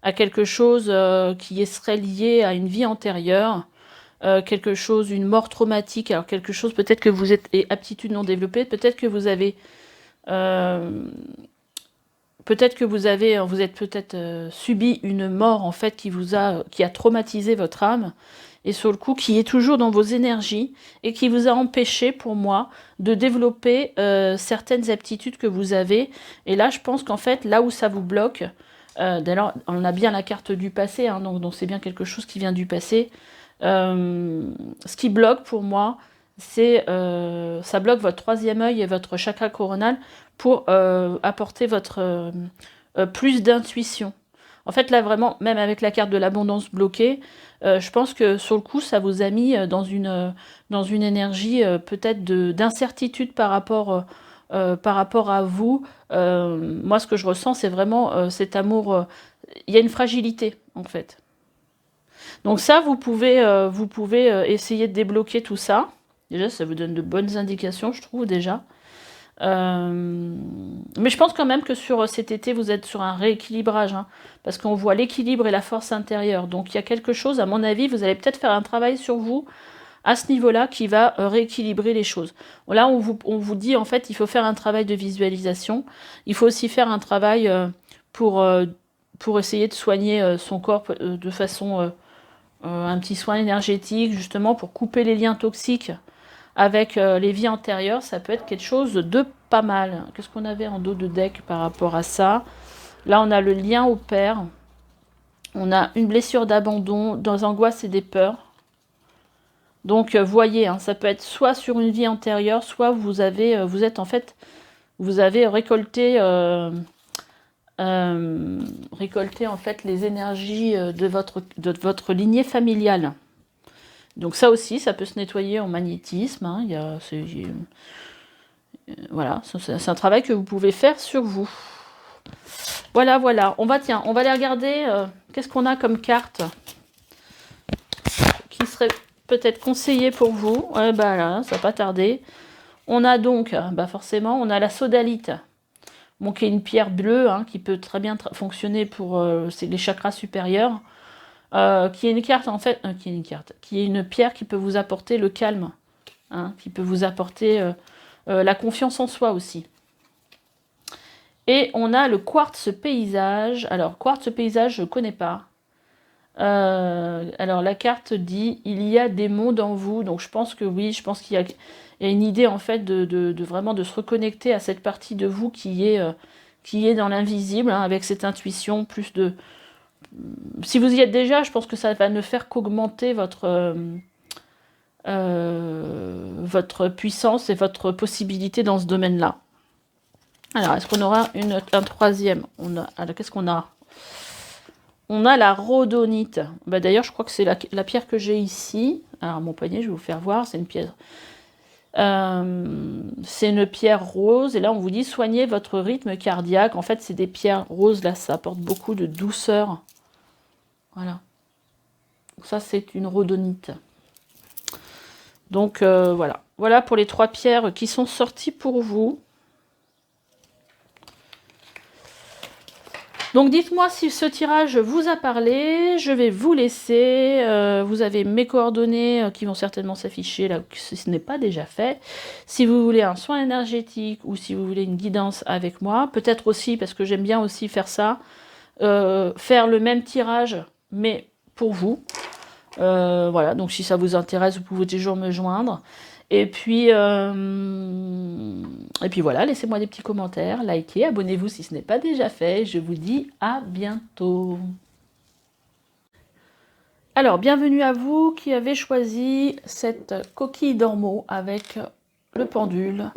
à quelque chose qui serait lié à une vie antérieure, quelque chose, une mort traumatique, alors quelque chose, peut-être que vous êtes, et aptitude non développée, peut-être que vous avez... vous êtes peut-être subi une mort en fait qui a traumatisé votre âme et sur le coup qui est toujours dans vos énergies et qui vous a empêché pour moi de développer certaines aptitudes que vous avez. Et là je pense qu'en fait là où ça vous bloque, d'ailleurs on a bien la carte du passé, hein, donc c'est bien quelque chose qui vient du passé. Ce qui bloque pour moi, c'est ça bloque votre troisième œil et votre chakra coronal pour apporter votre plus d'intuition. En fait, là, vraiment, même avec la carte de l'abondance bloquée, je pense que sur le coup, ça vous a mis dans une énergie peut-être d'incertitude par rapport à vous. Moi, ce que je ressens, c'est vraiment cet amour. Il y a une fragilité, en fait. Donc ça, vous pouvez essayer de débloquer tout ça. Déjà, ça vous donne de bonnes indications, je trouve, déjà. Mais je pense quand même que sur cet été, vous êtes sur un rééquilibrage, hein, parce qu'on voit l'équilibre et la force intérieure. Donc il y a quelque chose, à mon avis, vous allez peut-être faire un travail sur vous à ce niveau-là qui va rééquilibrer les choses. Là, on vous dit, en fait, il faut faire un travail de visualisation. Il faut aussi faire un travail pour, euh, pour essayer de soigner son corps de façon... un petit soin énergétique, justement, pour couper les liens toxiques avec les vies antérieures, ça peut être quelque chose de pas mal. Qu'est-ce qu'on avait en dos de deck par rapport à ça? Là, on a le lien au père. On a une blessure d'abandon, des angoisses et des peurs. Donc, voyez, hein, ça peut être soit sur une vie antérieure, soit vous avez récolté, en fait les énergies de votre lignée familiale. Donc ça aussi, ça peut se nettoyer en magnétisme. Hein, voilà, c'est un travail que vous pouvez faire sur vous. Voilà, voilà. On va aller regarder qu'est-ce qu'on a comme carte qui serait peut-être conseillé pour vous. Bah là, ça va pas tarder. On a donc, forcément, on a la sodalite. Bon, qui est une pierre bleue, hein, qui peut très bien fonctionner pour les chakras supérieurs. Qui est une carte, en fait, qui est une pierre qui peut vous apporter le calme. Hein, qui peut vous apporter la confiance en soi aussi. Et on a le quartz paysage. Alors, quartz paysage, je ne connais pas. Alors, la carte dit « Il y a des mondes en vous ». Donc, je pense que oui, je pense qu'il y a une idée, en fait, de vraiment de se reconnecter à cette partie de vous qui est dans l'invisible, hein, avec cette intuition, plus de... Si vous y êtes déjà, je pense que ça va ne faire qu'augmenter votre puissance et votre possibilité dans ce domaine-là. Alors, est-ce qu'on aura un troisième? Alors, qu'est-ce qu'on a? On a la rhodonite. D'ailleurs, je crois que c'est la pierre que j'ai ici. Alors, mon poignet, je vais vous faire voir. C'est une pierre. C'est une pierre rose. Et là, on vous dit soignez votre rythme cardiaque. En fait, c'est des pierres roses. Là, ça apporte beaucoup de douceur. Voilà. Donc, ça, c'est une rhodonite. Donc, voilà. Voilà pour les 3 pierres qui sont sorties pour vous. Donc dites-moi si ce tirage vous a parlé, je vais vous laisser, vous avez mes coordonnées qui vont certainement s'afficher là si ce n'est pas déjà fait. Si vous voulez un soin énergétique ou si vous voulez une guidance avec moi, peut-être aussi, parce que j'aime bien aussi faire ça, faire le même tirage mais pour vous. Voilà, donc si ça vous intéresse, vous pouvez toujours me joindre. Et puis voilà, laissez-moi des petits commentaires, likez, abonnez-vous si ce n'est pas déjà fait. Je vous dis à bientôt. Alors, bienvenue à vous qui avez choisi cette coquille d'ormeau avec le pendule.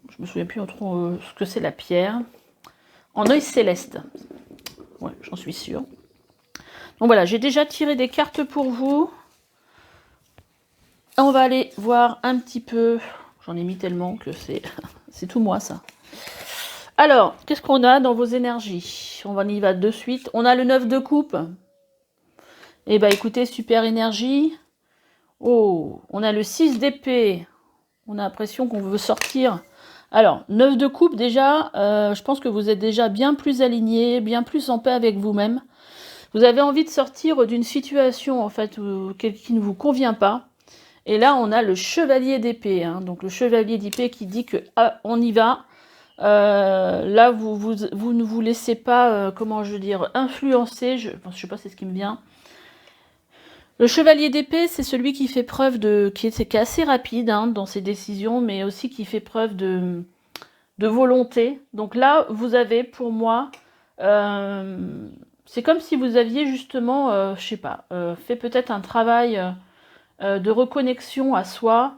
Je me souviens plus trop ce que c'est la pierre. En œil céleste. Ouais, j'en suis sûre. Donc voilà, j'ai déjà tiré des cartes pour vous. On va aller voir un petit peu. J'en ai mis tellement que c'est tout moi ça. Alors, qu'est-ce qu'on a dans vos énergies? On y va de suite. On a le 9 de coupe. Eh bien, écoutez, super énergie. Oh, on a le 6 d'épée. On a l'impression qu'on veut sortir. Alors, 9 de coupe, déjà, je pense que vous êtes déjà bien plus aligné, bien plus en paix avec vous-même. Vous avez envie de sortir d'une situation, en fait, qui ne vous convient pas. Et là, on a le chevalier d'épée. Hein. Donc, le chevalier d'épée qui dit que on y va. Là, vous ne vous laissez pas, comment je veux dire, influencer. Je sais pas, c'est ce qui me vient. Le chevalier d'épée, c'est celui qui fait preuve qui est assez rapide hein, dans ses décisions, mais aussi qui fait preuve de volonté. Donc là, vous avez, pour moi, c'est comme si vous aviez justement, je sais pas, fait peut-être un travail de reconnexion à soi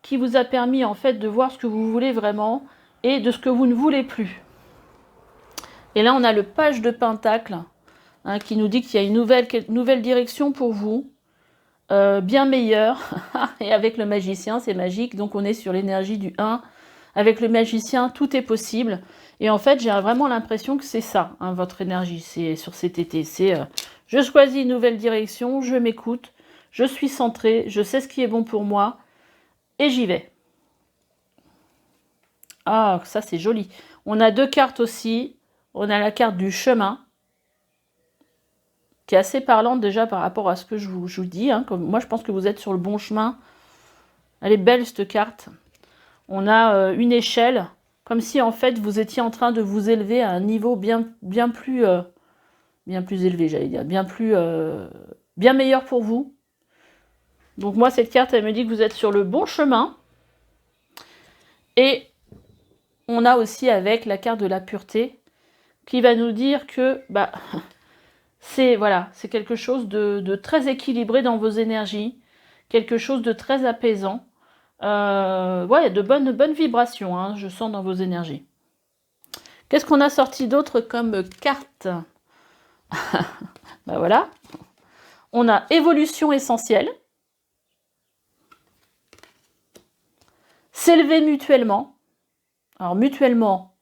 qui vous a permis en fait de voir ce que vous voulez vraiment et de ce que vous ne voulez plus. Et là, on a le page de Pentacle hein, qui nous dit qu'il y a une nouvelle direction pour vous, bien meilleure. Et avec le magicien, c'est magique. Donc, on est sur l'énergie du 1. Avec le magicien, tout est possible. Et en fait, j'ai vraiment l'impression que c'est ça, hein, votre énergie. C'est sur cet été. C'est je choisis une nouvelle direction, je m'écoute, je suis centrée, je sais ce qui est bon pour moi et j'y vais. Ah, ça c'est joli. On a 2 cartes aussi. On a la carte du chemin, qui est assez parlante déjà par rapport à ce que je vous dis. Hein. Comme, moi, je pense que vous êtes sur le bon chemin. Elle est belle, cette carte. On a une échelle, comme si en fait vous étiez en train de vous élever à un niveau bien plus élevé, j'allais dire, bien meilleur pour vous. Donc moi, cette carte, elle me dit que vous êtes sur le bon chemin. Et on a aussi avec la carte de la pureté, qui va nous dire que bah, c'est voilà, c'est quelque chose de très équilibré dans vos énergies, quelque chose de très apaisant. Ouais, de bonnes vibrations, hein, je sens dans vos énergies. Qu'est-ce qu'on a sorti d'autre comme carte? Ben voilà. On a évolution essentielle. S'élever mutuellement. Alors mutuellement,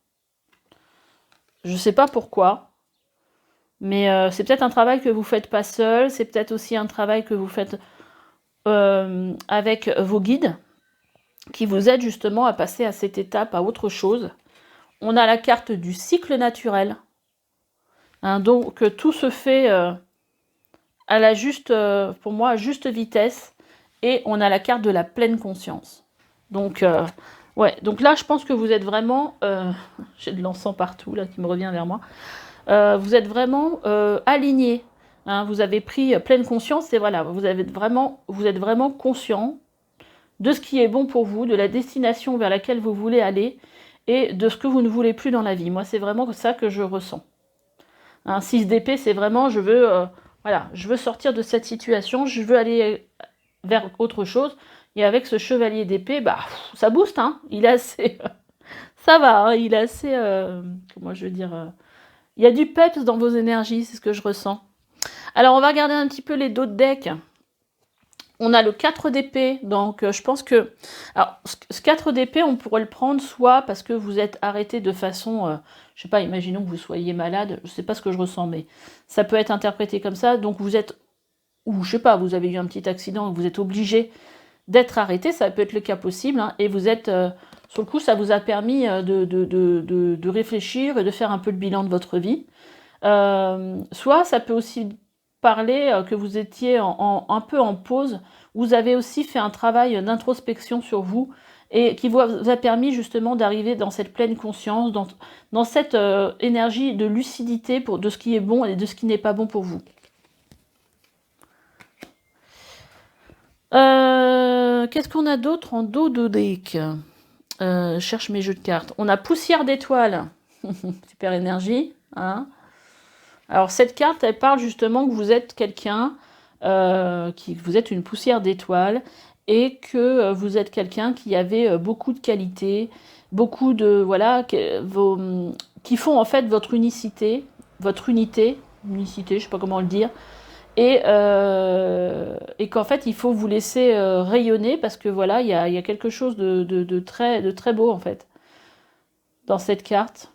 je ne sais pas pourquoi, mais c'est peut-être un travail que vous ne faites pas seul, c'est peut-être aussi un travail que vous faites avec vos guides, qui vous aident justement à passer à cette étape, à autre chose. On a la carte du cycle naturel. Hein, donc tout se fait à la juste, pour moi, à juste vitesse. Et on a la carte de la pleine conscience. Donc, ouais. Donc là, je pense que vous êtes vraiment... j'ai de l'encens partout, là, qui me revient vers moi. Vous êtes vraiment aligné. Hein, vous avez pris pleine conscience et voilà, vous êtes vraiment conscient de ce qui est bon pour vous, de la destination vers laquelle vous voulez aller et de ce que vous ne voulez plus dans la vie. Moi, c'est vraiment ça que je ressens. Un 6 d'épée, c'est vraiment, je veux sortir de cette situation, je veux aller vers autre chose. Et avec ce chevalier d'épée, bah, ça booste, hein. Il est assez... ça va, hein, il est assez... comment je veux dire... il y a du peps dans vos énergies, c'est ce que je ressens. Alors, on va regarder un petit peu les d'autres decks. On a le 4 d'épée, donc je pense que... Alors, ce 4 d'épée, on pourrait le prendre soit parce que vous êtes arrêté de façon... je sais pas, imaginons que vous soyez malade, je sais pas ce que je ressens, mais ça peut être interprété comme ça. Donc, vous êtes... Ou, je sais pas, vous avez eu un petit accident, vous êtes obligé d'être arrêté, ça peut être le cas possible, hein, et vous êtes... sur le coup, ça vous a permis de réfléchir et de faire un peu le bilan de votre vie. Soit ça peut aussi parler que vous étiez un peu en pause, vous avez aussi fait un travail d'introspection sur vous et qui vous a permis justement d'arriver dans cette pleine conscience, dans cette énergie de lucidité de ce qui est bon et de ce qui n'est pas bon pour vous. Qu'est-ce qu'on a d'autre en dos de deck? Je cherche mes jeux de cartes. On a poussière d'étoiles. Super énergie. Hein. Alors cette carte, elle parle justement que vous êtes quelqu'un, vous êtes une poussière d'étoiles et que vous êtes quelqu'un qui avait beaucoup de qualités, beaucoup de voilà, qui font en fait votre unité, je sais pas comment le dire, et qu'en fait il faut vous laisser rayonner parce que voilà, il y a quelque chose de très beau en fait dans cette carte.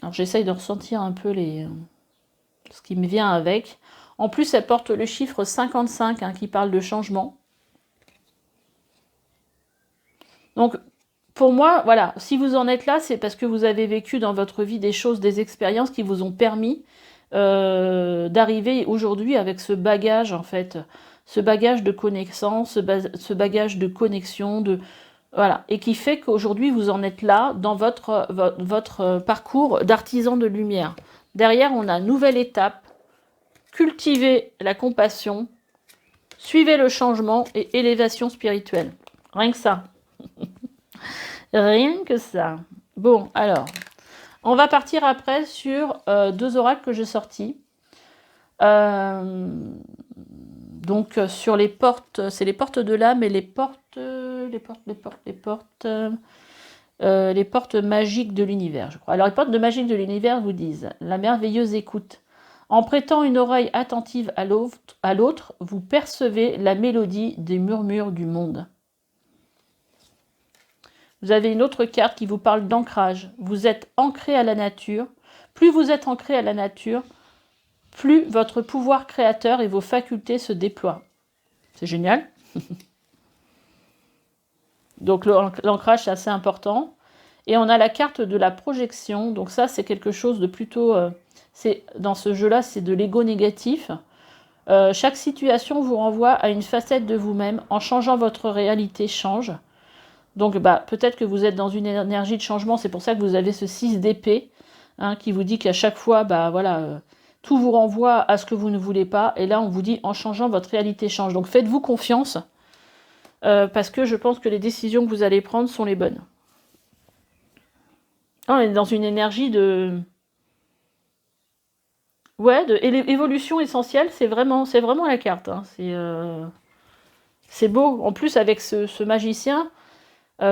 Alors j'essaye de ressentir un peu ce qui me vient avec. En plus, elle porte le chiffre 55 hein, qui parle de changement. Donc, pour moi, voilà, si vous en êtes là, c'est parce que vous avez vécu dans votre vie des choses, des expériences qui vous ont permis d'arriver aujourd'hui avec ce bagage, en fait, ce bagage de connaissance, ce bagage de connexion, voilà, et qui fait qu'aujourd'hui, vous en êtes là dans votre parcours d'artisan de lumière. Derrière, on a nouvelle étape, cultivez la compassion, suivez le changement et élévation spirituelle. Rien que ça. Rien que ça. Bon, alors, on va partir après sur 2 oracles que j'ai sortis. Donc, sur les portes, c'est les portes de l'âme et les portes magiques de l'univers, je crois. Alors, les portes magiques de l'univers vous disent « La merveilleuse écoute. En prêtant une oreille attentive à l'autre, vous percevez la mélodie des murmures du monde. » Vous avez une autre carte qui vous parle d'ancrage. Vous êtes ancré à la nature. Plus vous êtes ancré à la nature, plus votre pouvoir créateur et vos facultés se déploient. C'est génial. Donc l'ancrage, c'est assez important. Et on a la carte de la projection. Donc ça, c'est quelque chose de plutôt... dans ce jeu-là, c'est de l'ego négatif. Chaque situation vous renvoie à une facette de vous-même. En changeant, votre réalité change. Donc peut-être que vous êtes dans une énergie de changement. C'est pour ça que vous avez ce 6 d'épée, hein, qui vous dit qu'à chaque fois, tout vous renvoie à ce que vous ne voulez pas. Et là, on vous dit, en changeant, votre réalité change. Donc faites-vous confiance. Parce que je pense que les décisions que vous allez prendre sont les bonnes. On est dans une énergie de... Ouais, et l'évolution essentielle, c'est vraiment la carte. Hein. C'est beau. En plus, avec ce magicien,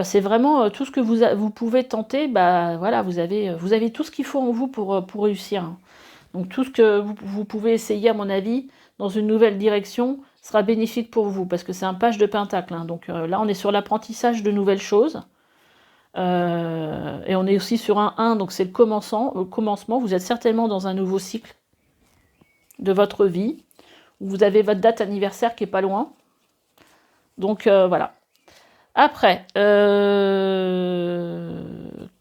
c'est vraiment tout ce que vous pouvez tenter. Voilà, vous avez tout ce qu'il faut en vous pour réussir. Hein. Donc tout ce que vous pouvez essayer, à mon avis, dans une nouvelle direction, sera bénéfique pour vous, parce que c'est un page de pentacle. Hein. Donc là, on est sur l'apprentissage de nouvelles choses. Et on est aussi sur un 1, donc c'est le commencement. Vous êtes certainement dans un nouveau cycle de votre vie, où vous avez votre date anniversaire qui est pas loin. Donc voilà. Après,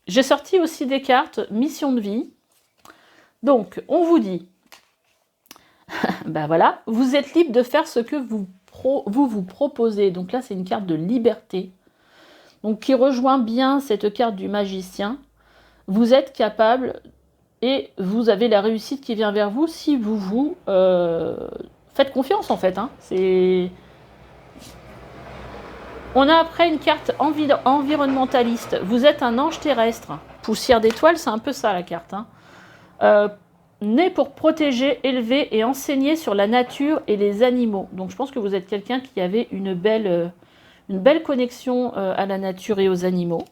j'ai sorti aussi des cartes mission de vie. Donc, on vous dit, voilà, vous êtes libre de faire ce que vous proposez. Donc là, c'est une carte de liberté. Donc, qui rejoint bien cette carte du magicien. Vous êtes capable et vous avez la réussite qui vient vers vous si vous faites confiance, en fait. Hein. On a après une carte environnementaliste. Vous êtes un ange terrestre. Poussière d'étoiles, c'est un peu ça, la carte. Hein. Né pour protéger, élever et enseigner sur la nature et les animaux. Donc, je pense que vous êtes quelqu'un qui avait une belle connexion à la nature et aux animaux.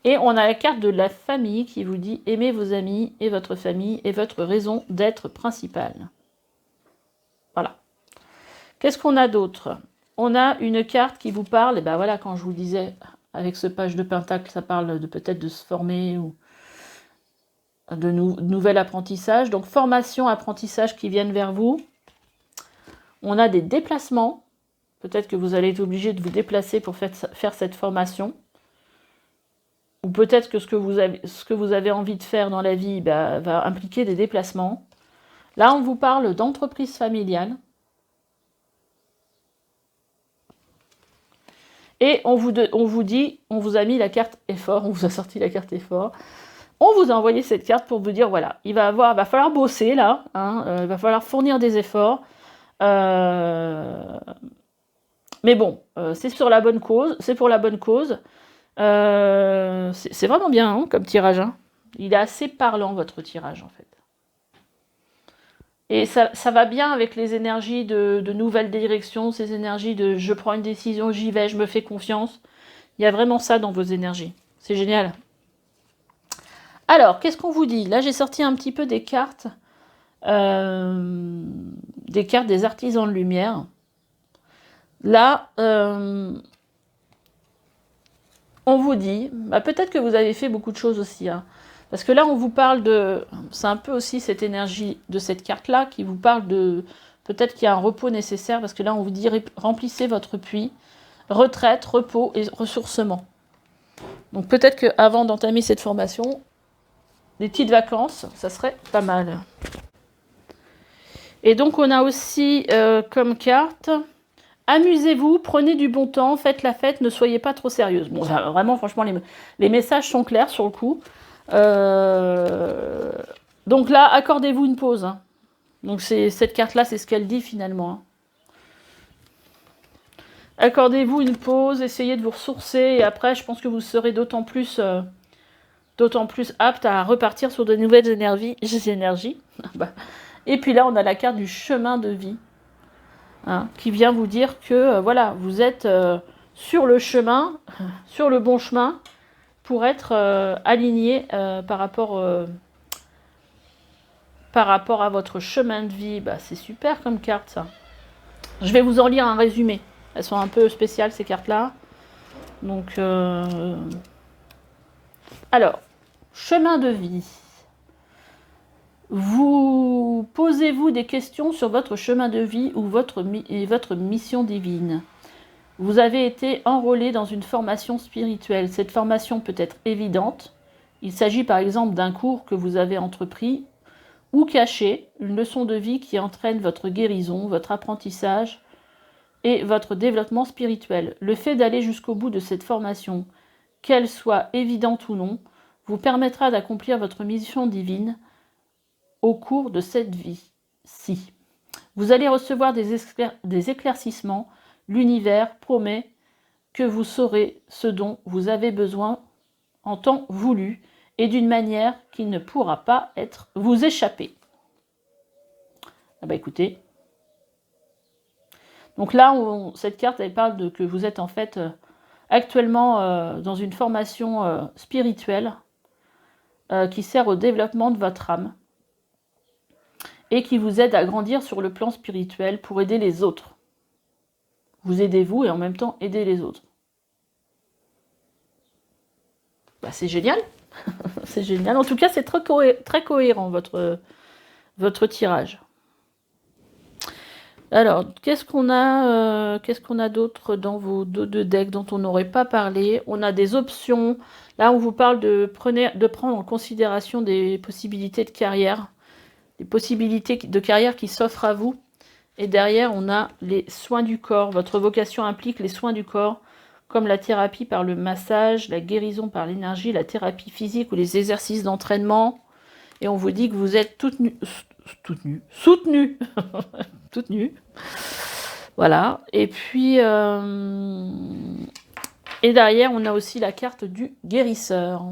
Et on a la carte de la famille qui vous dit « Aimez vos amis et votre famille est votre raison d'être principale ». Voilà. Qu'est-ce qu'on a d'autre? On a une carte qui vous parle, et voilà, quand je vous disais, avec ce page de pentacle, ça parle de peut-être de se former ou de nouvel apprentissage. Donc, formation, apprentissage qui viennent vers vous. On a des déplacements. Peut-être que vous allez être obligé de vous déplacer pour faire cette formation. Ou peut-être que ce que vous avez envie de faire dans la vie va impliquer des déplacements. Là, on vous parle d'entreprise familiale. Et on vous dit, on vous a mis la carte effort, on vous a sorti la carte effort. On vous a envoyé cette carte pour vous dire, voilà, il va falloir bosser là, hein, il va falloir fournir des efforts. Mais bon, c'est pour la bonne cause. C'est vraiment bien hein, comme tirage. Hein. Il est assez parlant, votre tirage, en fait. Et ça va bien avec les énergies de nouvelles directions, ces énergies de je prends une décision, j'y vais, je me fais confiance. Il y a vraiment ça dans vos énergies. C'est génial. Alors, qu'est-ce qu'on vous dit? Là, j'ai sorti un petit peu des cartes des artisans de lumière. Là, on vous dit, peut-être que vous avez fait beaucoup de choses aussi, hein, parce que là, on vous parle de... C'est un peu aussi cette énergie de cette carte-là qui vous parle de... Peut-être qu'il y a un repos nécessaire, parce que là, on vous dit, remplissez votre puits, retraite, repos et ressourcement. Donc peut-être qu'avant d'entamer cette formation, des petites vacances, ça serait pas mal. Et donc, on a aussi comme carte... Amusez-vous, prenez du bon temps, faites la fête, ne soyez pas trop sérieuse. Bon, vraiment, franchement, les messages sont clairs sur le coup. Donc là, accordez-vous une pause. Hein. Donc cette carte-là, c'est ce qu'elle dit finalement. Hein. Accordez-vous une pause, essayez de vous ressourcer, et après, je pense que vous serez d'autant plus apte à repartir sur de nouvelles énergies. Et puis là, on a la carte du chemin de vie. Hein, qui vient vous dire que voilà, vous êtes sur le chemin, sur le bon chemin, pour être aligné par rapport à votre chemin de vie. C'est super comme carte, ça. Je vais vous en lire un résumé. Elles sont un peu spéciales, ces cartes-là. Donc, alors, chemin de vie. Vous posez-vous des questions sur votre chemin de vie ou votre mission divine. Vous avez été enrôlé dans une formation spirituelle. Cette formation peut être évidente. Il s'agit par exemple d'un cours que vous avez entrepris ou caché, une leçon de vie qui entraîne votre guérison, votre apprentissage et votre développement spirituel. Le fait d'aller jusqu'au bout de cette formation, qu'elle soit évidente ou non, vous permettra d'accomplir votre mission divine au cours de cette vie-ci. Vous allez recevoir des éclaircissements. L'univers promet que vous saurez ce dont vous avez besoin en temps voulu et d'une manière qui ne pourra pas vous échapper. Ah bah écoutez. Donc là, cette carte, elle parle que vous êtes en fait actuellement dans une formation spirituelle qui sert au développement de votre âme et qui vous aide à grandir sur le plan spirituel pour aider les autres. Vous aidez vous et en même temps aider les autres. Bah, c'est génial. C'est génial. En tout cas, c'est très cohérent votre tirage. Alors, qu'est-ce qu'on a d'autre dans vos deux decks dont on n'aurait pas parlé? On a des options. Là, on vous parle de prendre en considération des possibilités de carrière. Des possibilités de carrière qui s'offrent à vous. Et derrière, on a les soins du corps. Votre vocation implique les soins du corps, comme la thérapie par le massage, la guérison par l'énergie, la thérapie physique ou les exercices d'entraînement. Et on vous dit que vous êtes soutenu. Voilà. Et puis, et derrière, on a aussi la carte du guérisseur.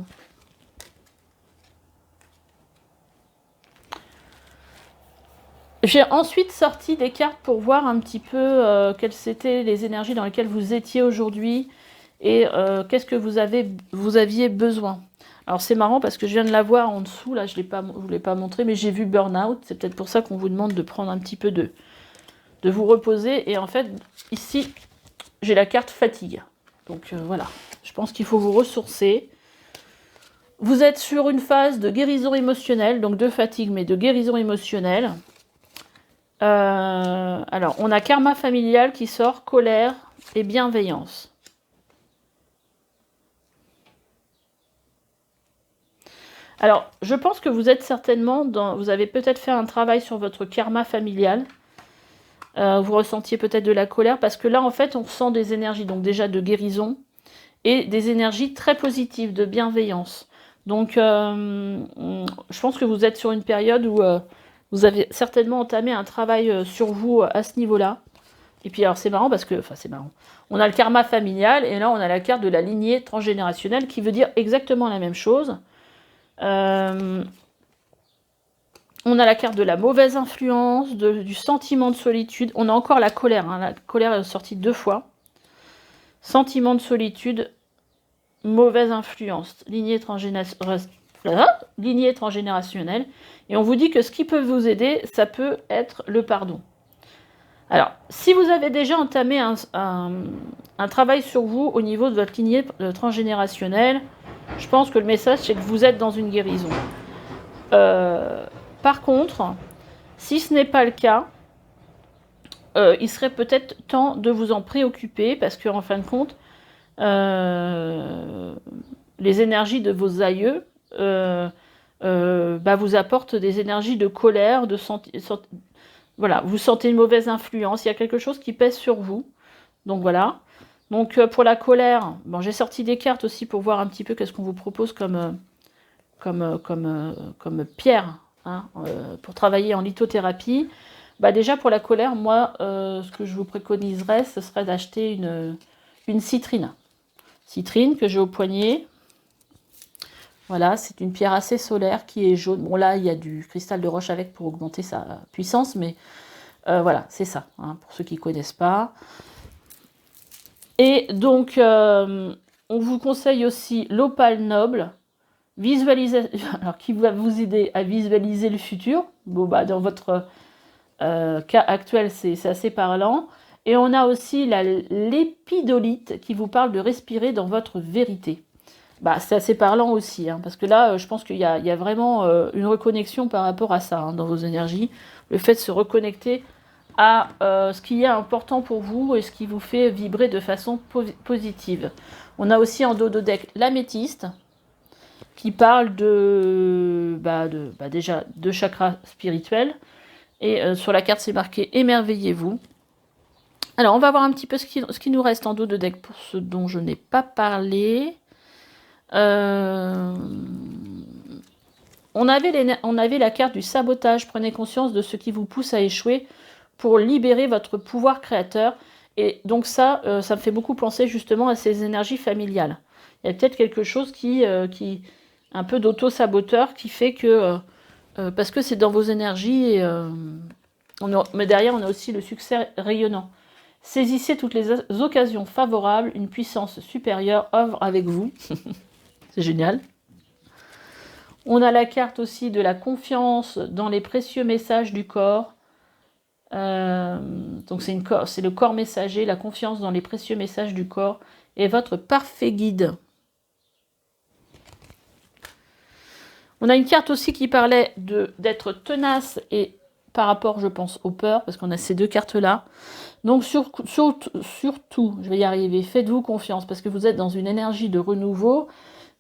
J'ai ensuite sorti des cartes pour voir un petit peu quelles étaient les énergies dans lesquelles vous étiez aujourd'hui et qu'est-ce que vous aviez besoin. Alors c'est marrant parce que je viens de la voir en dessous, là je ne vous l'ai pas montré, mais j'ai vu burn-out. C'est peut-être pour ça qu'on vous demande de prendre un petit peu de vous reposer. Et en fait, ici, j'ai la carte fatigue. Donc voilà, je pense qu'il faut vous ressourcer. Vous êtes sur une phase de guérison émotionnelle, donc de fatigue, mais de guérison émotionnelle. Alors, on a karma familial qui sort, colère et bienveillance. Alors, je pense que vous êtes certainement vous avez peut-être fait un travail sur votre karma familial. Vous ressentiez peut-être de la colère parce que là, en fait, on ressent des énergies, donc déjà de guérison et des énergies très positives, de bienveillance. Donc, je pense que vous êtes sur une période où vous avez certainement entamé un travail sur vous à ce niveau-là. Et puis alors c'est marrant parce que, enfin c'est marrant, on a le karma familial et là on a la carte de la lignée transgénérationnelle qui veut dire exactement la même chose. On a la carte de la mauvaise influence, du sentiment de solitude. On a encore la colère, hein. La colère est sortie 2 fois. Sentiment de solitude, mauvaise influence, lignée transgénérationnelle. Et on vous dit que ce qui peut vous aider, ça peut être le pardon. Alors, si vous avez déjà entamé un travail sur vous au niveau de votre lignée transgénérationnelle, je pense que le message, c'est que vous êtes dans une guérison. Par contre, si ce n'est pas le cas, il serait peut-être temps de vous en préoccuper parce qu'en fin de compte, les énergies de vos aïeux vous apportent des énergies de colère, voilà, vous sentez une mauvaise influence, il y a quelque chose qui pèse sur vous. Donc voilà. Donc pour la colère, bon, j'ai sorti des cartes aussi pour voir un petit peu qu'est-ce qu'on vous propose comme pierre, hein, pour travailler en lithothérapie. Bah déjà pour la colère, moi, ce que je vous préconiserais, ce serait d'acheter une citrine. Citrine que j'ai au poignet. Voilà, c'est une pierre assez solaire qui est jaune. Bon là, il y a du cristal de roche avec pour augmenter sa puissance, mais voilà, c'est ça, hein, pour ceux qui ne connaissent pas. Et donc, on vous conseille aussi l'opale noble, alors qui va vous aider à visualiser le futur. Bon, bah, dans votre cas actuel, c'est assez parlant. Et on a aussi l'épidolite qui vous parle de respirer dans votre vérité. Bah, c'est assez parlant aussi, hein, parce que là, je pense qu'il y a vraiment une reconnexion par rapport à ça, hein, dans vos énergies. Le fait de se reconnecter à ce qui est important pour vous et ce qui vous fait vibrer de façon positive. On a aussi en dos de deck l'améthyste, qui parle déjà de chakra spirituel. Et sur la carte, c'est marqué « Émerveillez-vous ». Alors, on va voir un petit peu ce qui nous reste en dos de deck pour ce dont je n'ai pas parlé. On avait la carte du sabotage. Prenez conscience de ce qui vous pousse à échouer pour libérer votre pouvoir créateur. Et donc ça me fait beaucoup penser justement à ces énergies familiales. Il y a peut-être quelque chose qui un peu d'auto-saboteur qui fait que, parce que c'est dans vos énergies, mais derrière on a aussi le succès rayonnant. Saisissez toutes les occasions favorables, une puissance supérieure œuvre avec vous. C'est génial. On a la carte aussi de la confiance dans les précieux messages du corps. Donc c'est le corps messager, la confiance dans les précieux messages du corps et votre parfait guide. On a une carte aussi qui parlait d'être tenace et par rapport, je pense, aux peurs, parce qu'on a ces deux cartes-là. Donc surtout, je vais y arriver, faites-vous confiance, parce que vous êtes dans une énergie de renouveau,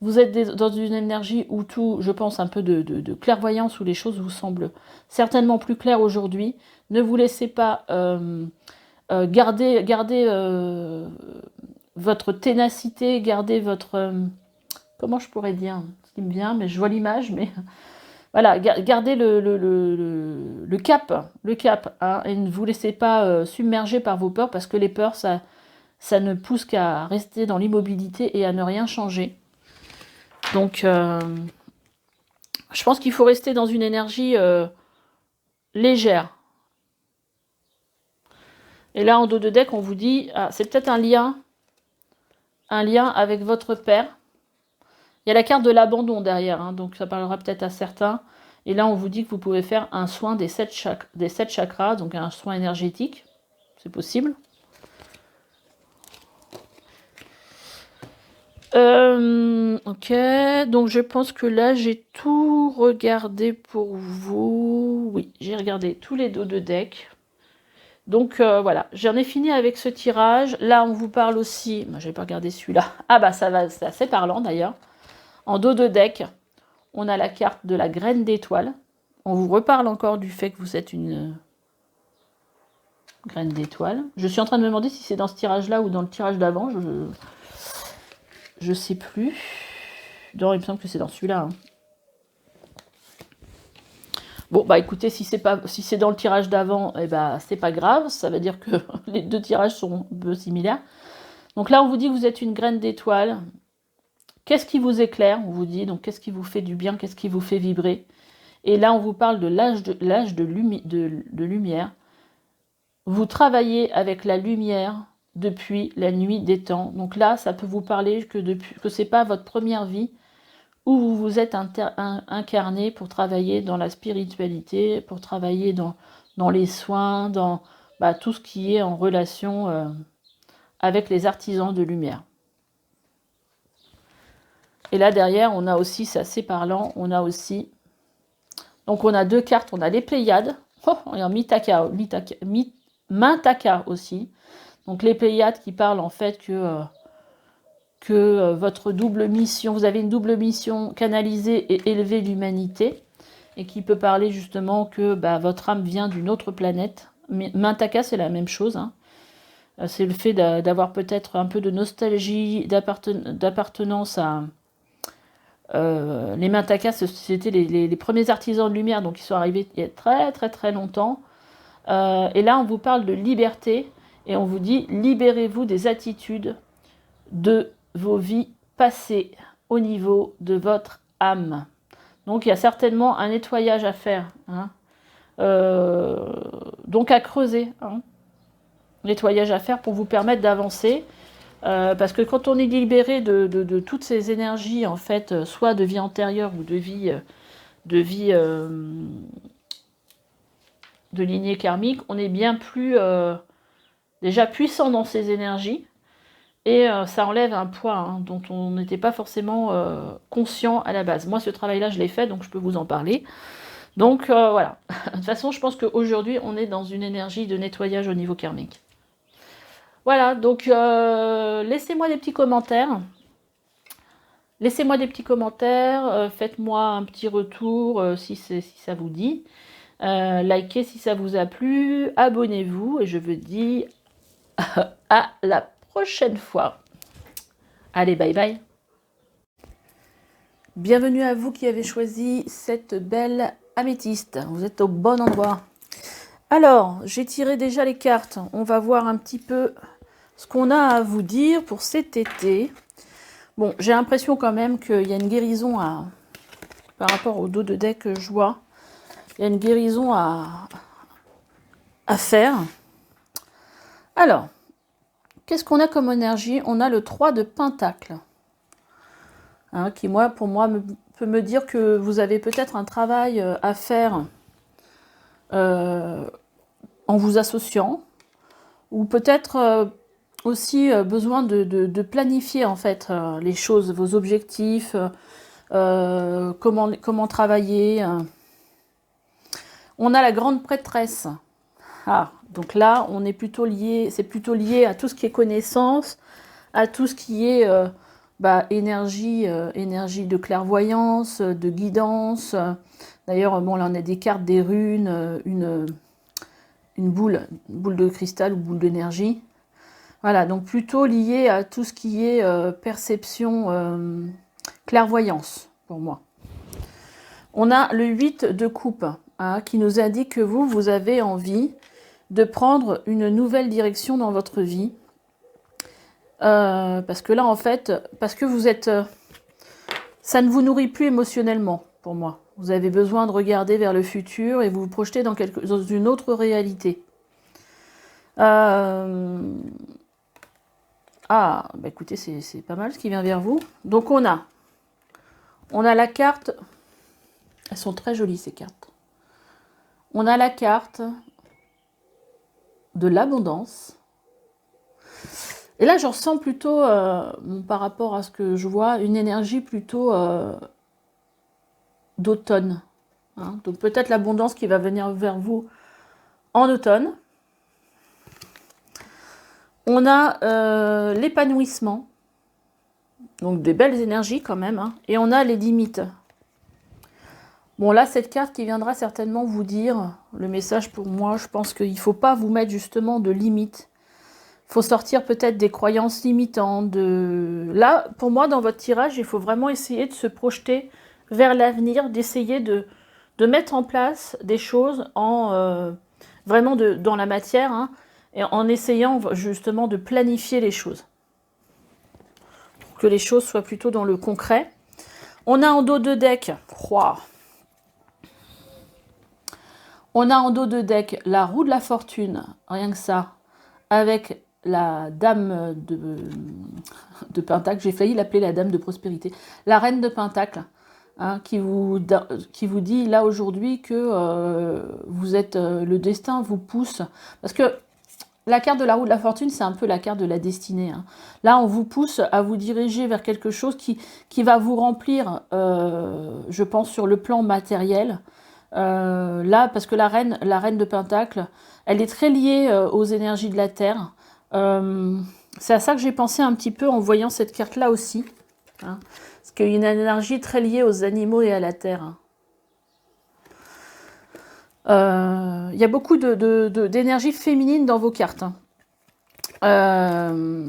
vous êtes dans une énergie où tout, je pense, un peu de clairvoyance, où les choses vous semblent certainement plus claires aujourd'hui. Ne vous laissez pas garder votre ténacité, garder votre... comment je pourrais dire ce qui me vient, mais je vois l'image, mais... Voilà, gardez le cap, hein, et ne vous laissez pas submerger par vos peurs, parce que les peurs, ça ne pousse qu'à rester dans l'immobilité et à ne rien changer. Donc, je pense qu'il faut rester dans une énergie légère. Et là, en dos de deck, on vous dit, c'est peut-être un lien avec votre père. Il y a la carte de l'abandon derrière, hein, donc ça parlera peut-être à certains. Et là, on vous dit que vous pouvez faire un soin des 7 chakras, donc un soin énergétique. C'est possible. Ok, donc je pense que là, j'ai tout regardé pour vous. Oui, j'ai regardé tous les dos de deck. Donc voilà, j'en ai fini avec ce tirage. Là, on vous parle aussi... Je n'ai pas regardé celui-là. Ah bah ça va, c'est assez parlant d'ailleurs. En dos de deck, on a la carte de la graine d'étoile. On vous reparle encore du fait que vous êtes une graine d'étoile. Je suis en train de me demander si c'est dans ce tirage-là ou dans le tirage d'avant. Je sais plus. Non, il me semble que c'est dans celui-là. Hein. Bon, bah écoutez, si c'est dans le tirage d'avant, eh bah, c'est pas grave. Ça veut dire que les deux tirages sont un peu similaires. Donc là, on vous dit que vous êtes une graine d'étoile. Qu'est-ce qui vous éclaire? On vous dit, donc qu'est-ce qui vous fait du bien? Qu'est-ce qui vous fait vibrer? Et là, on vous parle de l'âge de lumière. Vous travaillez avec la lumière depuis la nuit des temps. Donc là, ça peut vous parler que ce n'est pas votre première vie où vous vous êtes incarné pour travailler dans la spiritualité, pour travailler dans les soins, dans tout ce qui est en relation avec les artisans de lumière. Et là, derrière, on a aussi, c'est assez parlant, on a aussi... Donc, on a deux cartes. On a les Pléiades. Oh, et en Mintaka aussi. Donc, les Pléiades qui parlent en fait que votre double mission, vous avez une double mission, canaliser et élever l'humanité. Et qui peut parler justement que votre âme vient d'une autre planète. Mintaka, c'est la même chose. Hein. C'est le fait d'avoir peut-être un peu de nostalgie, d'appartenance à... les Mintaka, c'était les premiers artisans de lumière, donc ils sont arrivés il y a très très très longtemps. Et là, on vous parle de liberté, et on vous dit, libérez-vous des attitudes de vos vies passées au niveau de votre âme. Donc, il y a certainement un nettoyage à faire. Hein. Donc, à creuser. Hein. Nettoyage à faire pour vous permettre d'avancer. Parce que quand on est libéré de toutes ces énergies, en fait, soit de vie antérieure ou de vie de lignée karmique, on est bien plus déjà puissant dans ces énergies, et ça enlève un poids hein, dont on n'était pas forcément conscient à la base. Moi, ce travail-là, je l'ai fait, donc je peux vous en parler. Donc voilà, de toute façon je pense qu'aujourd'hui on est dans une énergie de nettoyage au niveau karmique. Voilà, donc laissez-moi des petits commentaires. Laissez-moi des petits commentaires, faites-moi un petit retour si ça vous dit. Likez si ça vous a plu, abonnez-vous et je vous dis à la prochaine fois. Allez, bye bye. Bienvenue à vous qui avez choisi cette belle améthyste. Vous êtes au bon endroit. Alors, j'ai tiré déjà les cartes. On va voir un petit peu ce qu'on a à vous dire pour cet été. Bon, j'ai l'impression quand même qu'il y a une guérison par rapport au dos de deck que je vois. Il y a une guérison à faire. Alors, qu'est-ce qu'on a comme énergie? On a le 3 de Pentacle. Hein, qui, pour moi, peut me dire que vous avez peut-être un travail à faire en vous associant. Ou peut-être aussi besoin de planifier en fait les choses, vos objectifs, comment travailler. On a la grande prêtresse. Ah, donc là, on est plutôt lié, c'est plutôt lié à tout ce qui est connaissance, à tout ce qui est énergie de clairvoyance, de guidance. D'ailleurs, bon, là, on a des cartes, des runes, une boule de cristal ou boule d'énergie. Voilà, donc plutôt lié à tout ce qui est perception, clairvoyance, pour moi. On a le 8 de coupe, hein, qui nous indique que vous avez envie de prendre une nouvelle direction dans votre vie. Parce que là, en fait, parce que vous êtes... ça ne vous nourrit plus émotionnellement, pour moi. Vous avez besoin de regarder vers le futur et vous vous projetez dans une autre réalité. Ah, bah écoutez, c'est pas mal ce qui vient vers vous. Donc on a la carte... Elles sont très jolies, ces cartes. On a la carte de l'abondance. Et là, je ressens plutôt, par rapport à ce que je vois, une énergie plutôt d'automne. Hein. Donc peut-être l'abondance qui va venir vers vous en automne. On a l'épanouissement. Donc des belles énergies quand même. Hein. Et on a les limites. Bon, là, cette carte qui viendra certainement vous dire, le message pour moi, je pense qu'il ne faut pas vous mettre justement de limites. Il faut sortir peut-être des croyances limitantes. Là, pour moi, dans votre tirage, il faut vraiment essayer de se projeter vers l'avenir, d'essayer de mettre en place des choses vraiment dans la matière, hein, et en essayant justement de planifier les choses. Pour que les choses soient plutôt dans le concret. On a en dos de deck... Wow. On a en dos de deck la roue de la fortune, rien que ça, avec la dame de Pentacle, j'ai failli l'appeler la dame de prospérité, la reine de Pentacle, hein, qui vous dit là aujourd'hui que vous êtes, le destin vous pousse, parce que la carte de la roue de la fortune, c'est un peu la carte de la destinée. Hein. Là, on vous pousse à vous diriger vers quelque chose qui va vous remplir, je pense, sur le plan matériel. Là, parce que la reine de Pentacle, elle est très liée aux énergies de la Terre. C'est à ça que j'ai pensé un petit peu en voyant cette carte-là aussi. Hein, parce qu'il y a une énergie très liée aux animaux et à la Terre. Il y a beaucoup d'énergie féminine dans vos cartes. Ouais,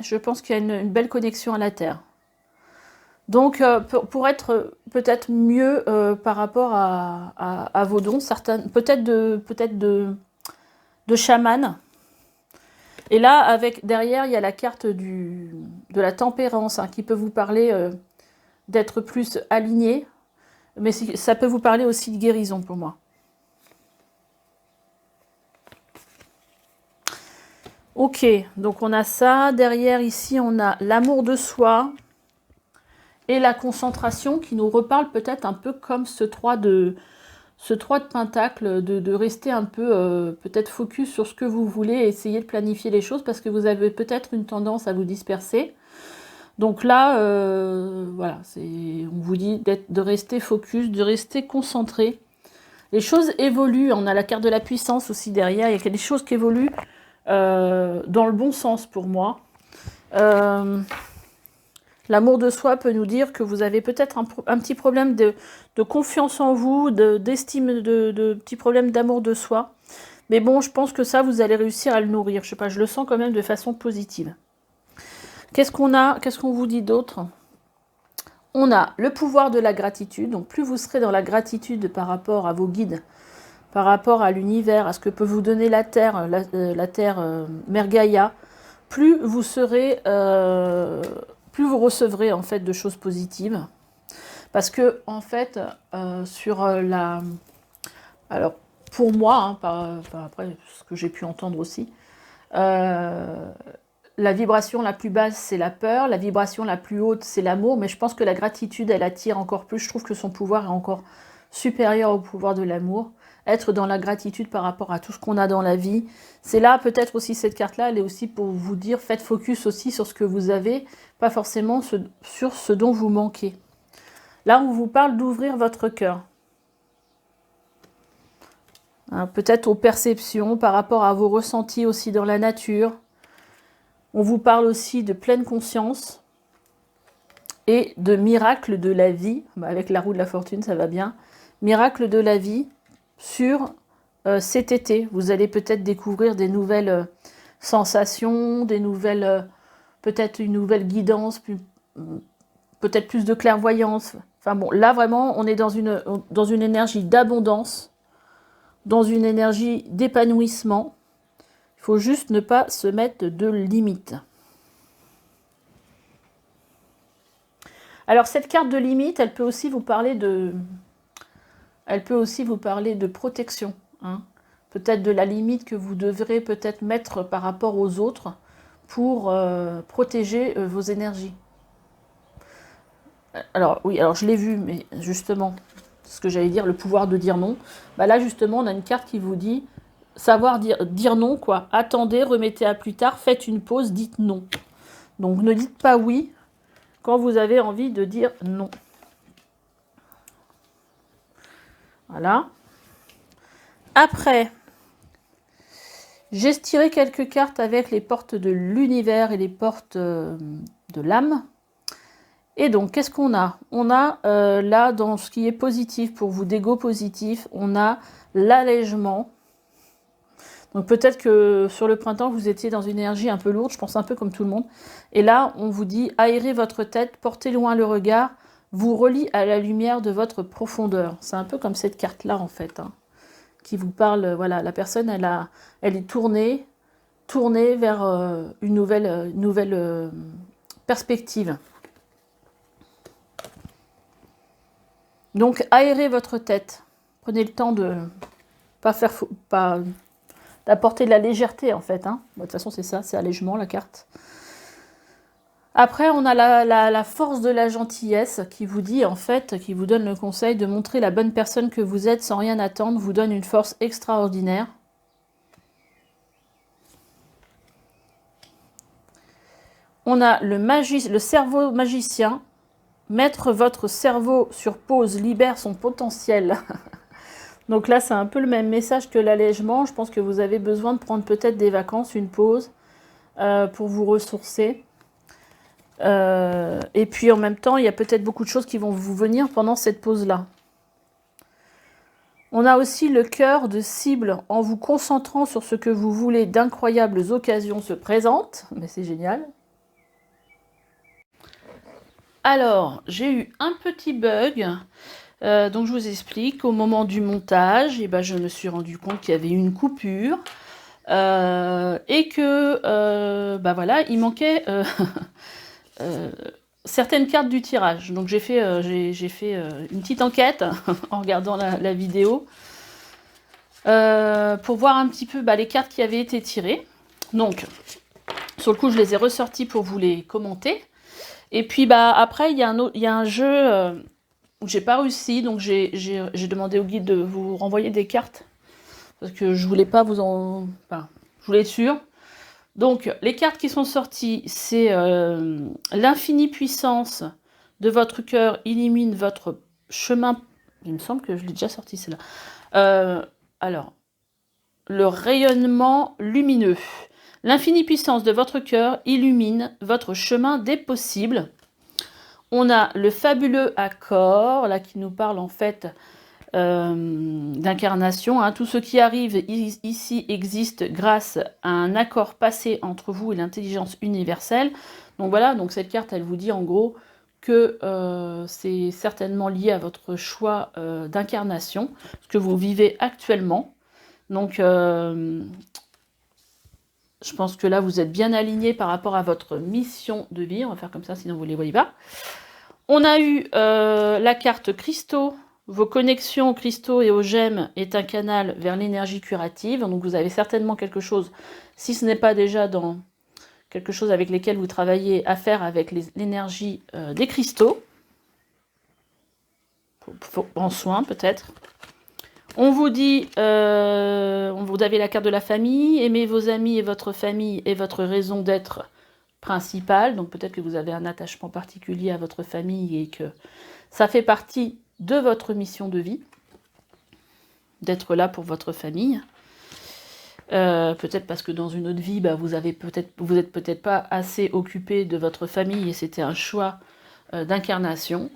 je pense qu'il y a une belle connexion à la Terre. Donc, pour être peut-être mieux par rapport à vos dons, peut-être de chaman. Et là, derrière, il y a la carte de la tempérance, hein, qui peut vous parler d'être plus aligné. Mais ça peut vous parler aussi de guérison pour moi. Ok, donc on a ça. Derrière, ici, on a l'amour de soi. Et la concentration qui nous reparle peut-être un peu comme ce 3 de Pentacle, de rester un peu peut-être focus sur ce que vous voulez et essayer de planifier les choses parce que vous avez peut-être une tendance à vous disperser. Donc là, voilà, on vous dit de rester focus, de rester concentré. Les choses évoluent, on a la carte de la puissance aussi derrière, il y a des choses qui évoluent dans le bon sens pour moi. L'amour de soi peut nous dire que vous avez peut-être un petit problème de confiance en vous, d'estime, de petits problèmes d'amour de soi. Mais bon, je pense que ça, vous allez réussir à le nourrir. Je sais pas, je le sens quand même de façon positive. Qu'est-ce qu'on a? Qu'est-ce qu'on vous dit d'autre? On a le pouvoir de la gratitude. Donc plus vous serez dans la gratitude par rapport à vos guides, par rapport à l'univers, à ce que peut vous donner la Terre, la Terre Mère Gaïa, plus vous serez... plus vous recevrez en fait de choses positives. Parce que en fait, sur la... Alors, pour moi, hein, après ce que j'ai pu entendre aussi, la vibration la plus basse, c'est la peur, la vibration la plus haute, c'est l'amour, mais je pense que la gratitude, elle attire encore plus. Je trouve que son pouvoir est encore supérieur au pouvoir de l'amour. Être dans la gratitude par rapport à tout ce qu'on a dans la vie. C'est là, peut-être aussi cette carte-là, elle est aussi pour vous dire, faites focus aussi sur ce que vous avez, pas forcément sur ce dont vous manquez. Là, on vous parle d'ouvrir votre cœur. Hein, peut-être aux perceptions, par rapport à vos ressentis aussi dans la nature. On vous parle aussi de pleine conscience et de miracle de la vie. Avec la roue de la fortune, ça va bien. Miracle de la vie sur cet été. Vous allez peut-être découvrir des nouvelles sensations, des nouvelles, peut-être une nouvelle guidance, peut-être plus de clairvoyance. Enfin bon, là vraiment, on est dans une énergie d'abondance, dans une énergie d'épanouissement. Il faut juste ne pas se mettre de limites. Alors cette carte de limite, elle peut aussi vous parler de protection. Hein. Peut-être de la limite que vous devrez peut-être mettre par rapport aux autres pour protéger vos énergies. Alors oui, alors je l'ai vu, mais justement, ce que j'allais dire, le pouvoir de dire non. Bah là justement, on a une carte qui vous dit savoir dire non, quoi. Attendez, remettez à plus tard, faites une pause, dites non. Donc ne dites pas oui quand vous avez envie de dire non. Voilà. Après, j'ai tiré quelques cartes avec les portes de l'univers et les portes de l'âme. Et donc, qu'est-ce qu'on a? On a là, dans ce qui est positif pour vous, d'ego positif, on a l'allègement. Donc peut-être que sur le printemps, vous étiez dans une énergie un peu lourde, je pense un peu comme tout le monde. Et là, on vous dit, aérez votre tête, portez loin le regard, vous relie à la lumière de votre profondeur. C'est un peu comme cette carte-là, en fait, hein, qui vous parle, voilà, la personne, elle est tournée vers une nouvelle perspective. Donc, aérez votre tête. Prenez le temps de d'apporter de la légèreté, en fait. Hein. De toute façon, c'est ça, c'est allègement, la carte. Après, on a la force de la gentillesse qui vous dit, en fait, qui vous donne le conseil de montrer la bonne personne que vous êtes sans rien attendre, vous donne une force extraordinaire. On a le cerveau magicien. Mettre votre cerveau sur pause libère son potentiel. Donc là, c'est un peu le même message que l'allègement. Je pense que vous avez besoin de prendre peut-être des vacances, une pause, pour vous ressourcer. Et puis en même temps, il y a peut-être beaucoup de choses qui vont vous venir pendant cette pause-là. On a aussi le cœur de cible. En vous concentrant sur ce que vous voulez, d'incroyables occasions se présentent. Mais c'est génial. Alors, j'ai eu un petit bug, donc je vous explique. Au moment du montage, je me suis rendu compte qu'il y avait une coupure et que, voilà, il manquait certaines cartes du tirage. Donc j'ai fait une petite enquête en regardant la vidéo pour voir un petit peu les cartes qui avaient été tirées. Donc, sur le coup, je les ai ressorties pour vous les commenter. Et puis après, il y a un jeu où j'ai pas réussi, donc j'ai demandé au guide de vous renvoyer des cartes parce que je voulais pas je voulais être sûre. Donc, les cartes qui sont sorties, c'est l'infinie puissance de votre cœur illumine votre chemin. Il me semble que je l'ai déjà sorti, celle-là. Alors, le rayonnement lumineux. L'infinie puissance de votre cœur illumine votre chemin des possibles. On a le fabuleux accord, là, qui nous parle en fait d'incarnation. Hein. Tout ce qui arrive ici existe grâce à un accord passé entre vous et l'intelligence universelle. Donc voilà, donc cette carte, elle vous dit en gros que c'est certainement lié à votre choix d'incarnation, ce que vous vivez actuellement. Donc, je pense que là, vous êtes bien aligné par rapport à votre mission de vie. On va faire comme ça, sinon vous ne les voyez pas. On a eu la carte cristaux. Vos connexions aux cristaux et aux gemmes est un canal vers l'énergie curative. Donc, vous avez certainement quelque chose, si ce n'est pas déjà dans quelque chose avec lesquels vous travaillez, à faire avec l'énergie des cristaux. En soin, peut-être. On vous dit, vous avez la carte de la famille, aimez vos amis et votre famille est votre raison d'être principale. Donc peut-être que vous avez un attachement particulier à votre famille et que ça fait partie de votre mission de vie, d'être là pour votre famille. Peut-être parce que dans une autre vie, bah, vous êtes peut-être pas assez occupé de votre famille et c'était un choix d'incarnation.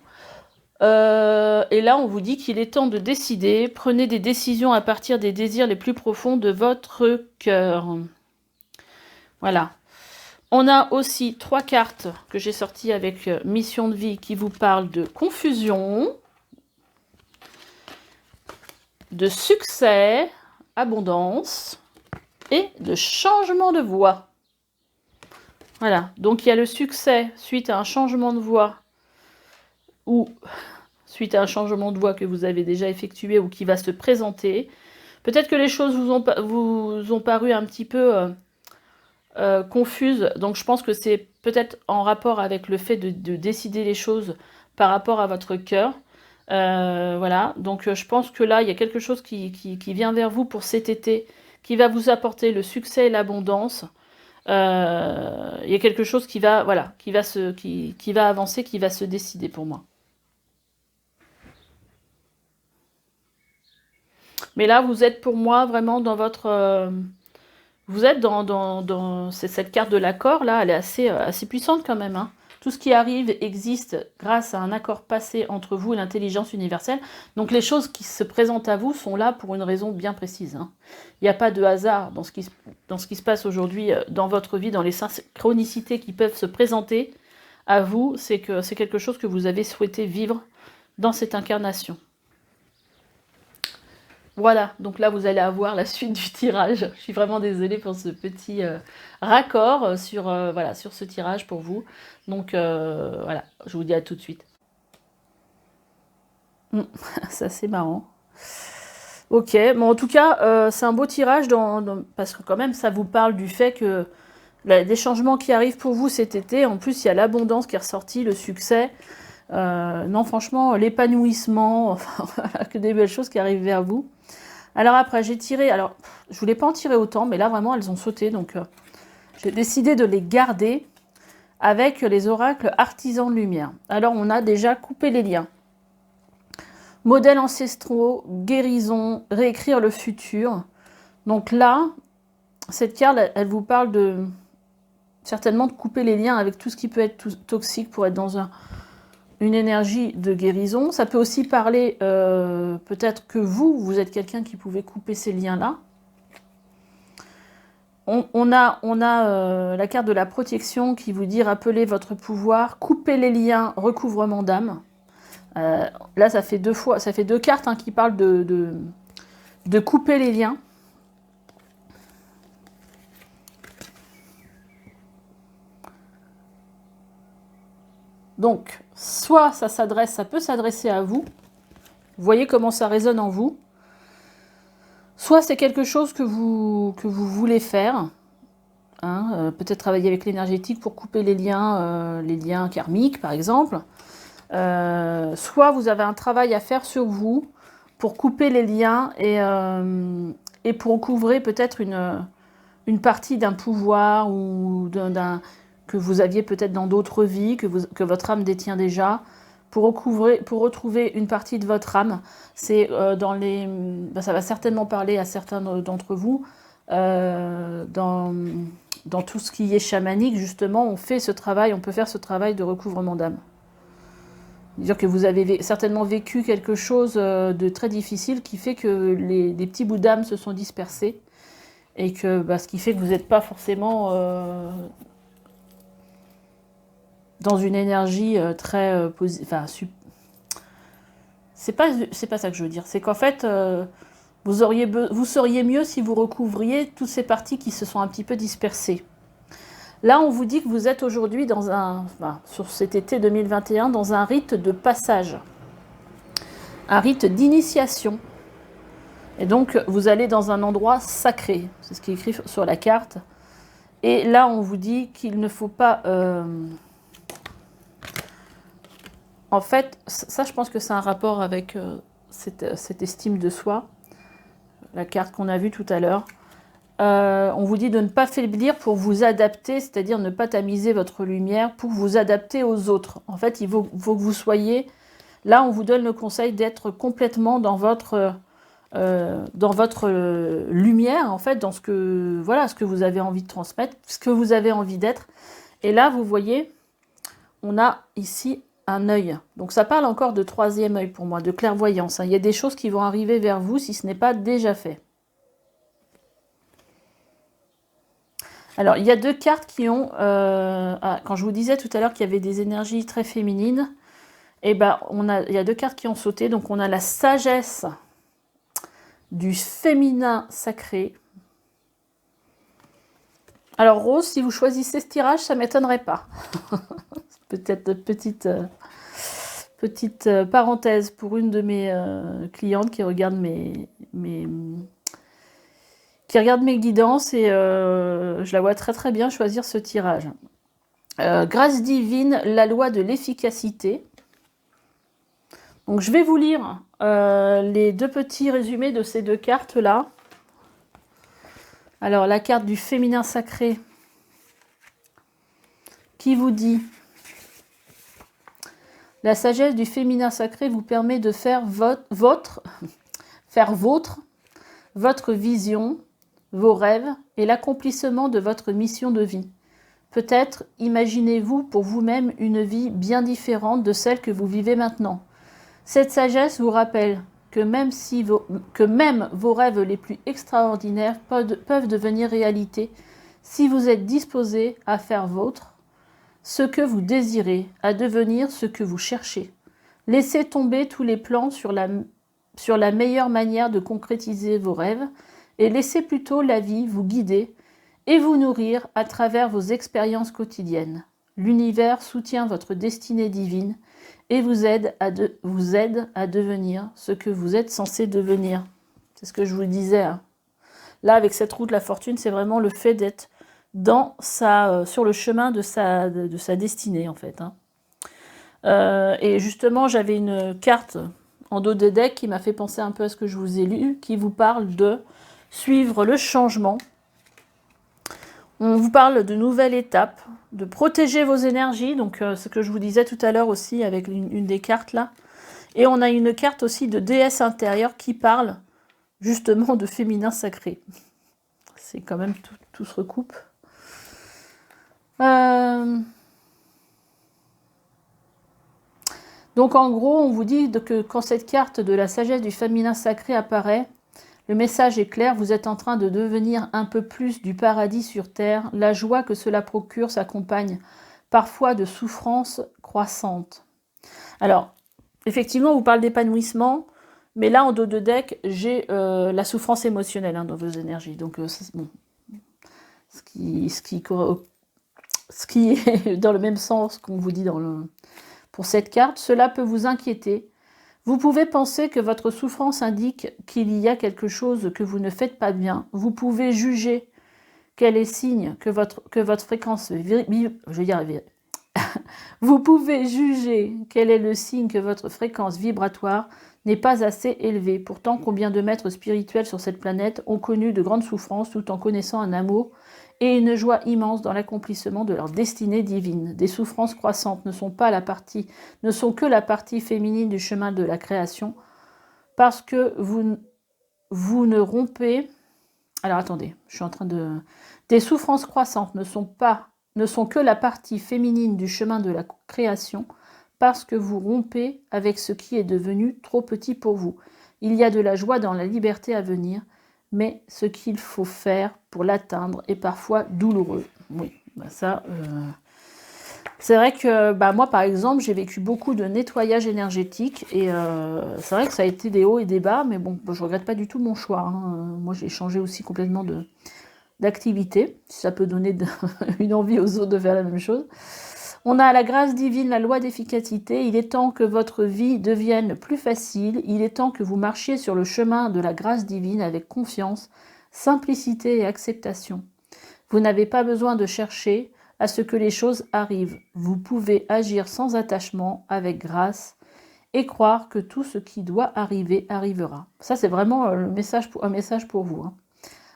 Et là, on vous dit qu'il est temps de décider. Prenez des décisions à partir des désirs les plus profonds de votre cœur. Voilà. On a aussi 3 cartes que j'ai sorties avec mission de vie qui vous parlent de confusion, de succès, abondance et de changement de voie. Voilà. Donc, il y a le succès suite à un changement de voie ou suite à un changement de voie que vous avez déjà effectué ou qui va se présenter. Peut-être que les choses vous ont paru un petit peu confuses. Donc je pense que c'est peut-être en rapport avec le fait de décider les choses par rapport à votre cœur. Voilà. Donc je pense que là, il y a quelque chose qui vient vers vous pour cet été, qui va vous apporter le succès et l'abondance. Il y a quelque chose qui va, voilà, qui va avancer, qui va se décider pour moi. Mais là, vous êtes pour moi vraiment dans votre... vous êtes dans cette carte de l'accord, là, elle est assez puissante quand même. Hein. Tout ce qui arrive existe grâce à un accord passé entre vous et l'intelligence universelle. Donc les choses qui se présentent à vous sont là pour une raison bien précise. Hein. Il n'y a pas de hasard dans ce qui se passe aujourd'hui dans votre vie, dans les synchronicités qui peuvent se présenter à vous. C'est que c'est quelque chose que vous avez souhaité vivre dans cette incarnation. Voilà, donc là vous allez avoir la suite du tirage. Je suis vraiment désolée pour ce petit raccord sur, voilà, sur ce tirage pour vous. Donc voilà, je vous dis à tout de suite. Ça c'est marrant. Ok, bon en tout cas c'est un beau tirage parce que quand même ça vous parle du fait que des changements qui arrivent pour vous cet été. En plus il y a l'abondance qui est ressortie, le succès. Non franchement l'épanouissement, enfin, voilà, que des belles choses qui arrivent vers vous. Alors après, j'ai tiré... Alors, je voulais pas en tirer autant, mais là, vraiment, elles ont sauté. Donc, j'ai décidé de les garder avec les oracles artisans de lumière. Alors, on a déjà coupé les liens. Modèles ancestraux, guérison, réécrire le futur. Donc là, cette carte, elle vous parle de... certainement de couper les liens avec tout ce qui peut être toxique pour être dans une énergie de guérison. Ça peut aussi parler, peut-être que vous êtes quelqu'un qui pouvait couper ces liens-là. On a la carte de la protection qui vous dit rappelez votre pouvoir, couper les liens, recouvrement d'âme. Là, ça fait 2 fois, ça fait 2 cartes hein, qui parlent de couper les liens. Donc, soit ça peut s'adresser à vous. Vous voyez comment ça résonne en vous. Soit c'est quelque chose que vous voulez faire. Hein, peut-être travailler avec l'énergétique pour couper les liens karmiques, par exemple. Soit vous avez un travail à faire sur vous pour couper les liens et pour couvrir peut-être une partie d'un pouvoir ou que vous aviez peut-être dans d'autres vies, que votre âme détient déjà, pour retrouver une partie de votre âme. C'est ça va certainement parler à certains d'entre vous. Dans tout ce qui est chamanique, justement, on peut faire ce travail de recouvrement d'âme. C'est-à-dire que vous avez certainement vécu quelque chose de très difficile qui fait que les petits bouts d'âme se sont dispersés et que ce qui fait que vous n'êtes pas forcément dans une énergie très positive. Enfin, c'est pas ça que je veux dire. C'est qu'en fait, vous seriez mieux si vous recouvriez toutes ces parties qui se sont un petit peu dispersées. Là, on vous dit que vous êtes aujourd'hui sur cet été 2021, dans un rite de passage, un rite d'initiation. Et donc, vous allez dans un endroit sacré. C'est ce qui est écrit sur la carte. Et là, on vous dit qu'il ne faut pas... En fait, ça, je pense que c'est un rapport avec cette estime de soi. La carte qu'on a vue tout à l'heure. On vous dit de ne pas faiblir pour vous adapter, c'est-à-dire ne pas tamiser votre lumière pour vous adapter aux autres. En fait, il faut que vous soyez... Là, on vous donne le conseil d'être complètement dans votre lumière, en fait, dans ce que vous avez envie de transmettre, ce que vous avez envie d'être. Et là, vous voyez, on a ici un œil. Donc, ça parle encore de troisième œil pour moi, de clairvoyance. Il y a des choses qui vont arriver vers vous si ce n'est pas déjà fait. Alors, il y a deux cartes qui ont... quand je vous disais tout à l'heure qu'il y avait des énergies très féminines, il y a deux cartes qui ont sauté. Donc, on a la sagesse du féminin sacré. Alors, Rose, si vous choisissez ce tirage, ça ne m'étonnerait pas. Peut-être petite parenthèse pour une de mes clientes qui regarde mes guidances et je la vois très très bien choisir ce tirage. Grâce divine, la loi de l'efficacité. Donc je vais vous lire les deux petits résumés de ces deux cartes-là. Alors la carte du féminin sacré qui vous dit: la sagesse du féminin sacré vous permet de faire vôtre votre vision, vos rêves et l'accomplissement de votre mission de vie. Peut-être imaginez-vous pour vous-même une vie bien différente de celle que vous vivez maintenant. Cette sagesse vous rappelle que même vos rêves les plus extraordinaires peuvent devenir réalité si vous êtes disposé à faire vôtre ce que vous désirez, à devenir ce que vous cherchez. Laissez tomber tous les plans sur la meilleure manière de concrétiser vos rêves et laissez plutôt la vie vous guider et vous nourrir à travers vos expériences quotidiennes. L'univers soutient votre destinée divine et vous aide à devenir ce que vous êtes censé devenir. C'est ce que je vous disais. Hein. Là, avec cette roue de la fortune, c'est vraiment le fait d'être sur le chemin de sa destinée, en fait. Hein. Et justement, j'avais une carte en dos de deck qui m'a fait penser un peu à ce que je vous ai lu, qui vous parle de suivre le changement. On vous parle de nouvelles étapes, de protéger vos énergies, donc ce que je vous disais tout à l'heure aussi avec une des cartes là. Et on a une carte aussi de déesse intérieure qui parle justement de féminin sacré. C'est quand même tout se recoupe. Donc en gros, on vous dit que quand cette carte de la sagesse du féminin sacré apparaît, le message est clair, vous êtes en train de devenir un peu plus du paradis sur terre. La joie que cela procure s'accompagne parfois de souffrances croissantes. Alors, effectivement, on vous parle d'épanouissement, mais là, en dos de deck, j'ai la souffrance émotionnelle dans vos énergies. Donc, bon, ce qui est dans le même sens qu'on vous dit pour cette carte, cela peut vous inquiéter. Vous pouvez penser que votre souffrance indique qu'il y a quelque chose que vous ne faites pas bien. Vous pouvez juger quel est signe que votre fréquence Vous pouvez juger quel est le signe que votre fréquence vibratoire n'est pas assez élevé. Pourtant, combien de maîtres spirituels sur cette planète ont connu de grandes souffrances tout en connaissant un amour et une joie immense dans l'accomplissement de leur destinée divine. Des souffrances croissantes ne sont que la partie féminine du chemin de la création, parce que vous ne rompez. Alors attendez, je suis en train de. Des souffrances croissantes ne sont que la partie féminine du chemin de la création, parce que vous rompez avec ce qui est devenu trop petit pour vous. Il y a de la joie dans la liberté à venir, mais ce qu'il faut faire pour l'atteindre est parfois douloureux. Oui, ça, c'est vrai que moi, par exemple, j'ai vécu beaucoup de nettoyage énergétique et c'est vrai que ça a été des hauts et des bas, mais bon, je regrette pas du tout mon choix. Hein. Moi, j'ai changé aussi complètement d'activité, si ça peut donner une envie aux autres de faire la même chose. On a la grâce divine, la loi d'efficacité. Il est temps que votre vie devienne plus facile. Il est temps que vous marchiez sur le chemin de la grâce divine avec confiance, simplicité et acceptation. Vous n'avez pas besoin de chercher à ce que les choses arrivent. Vous pouvez agir sans attachement, avec grâce, et croire que tout ce qui doit arriver arrivera. Ça, c'est vraiment un message pour vous. Hein.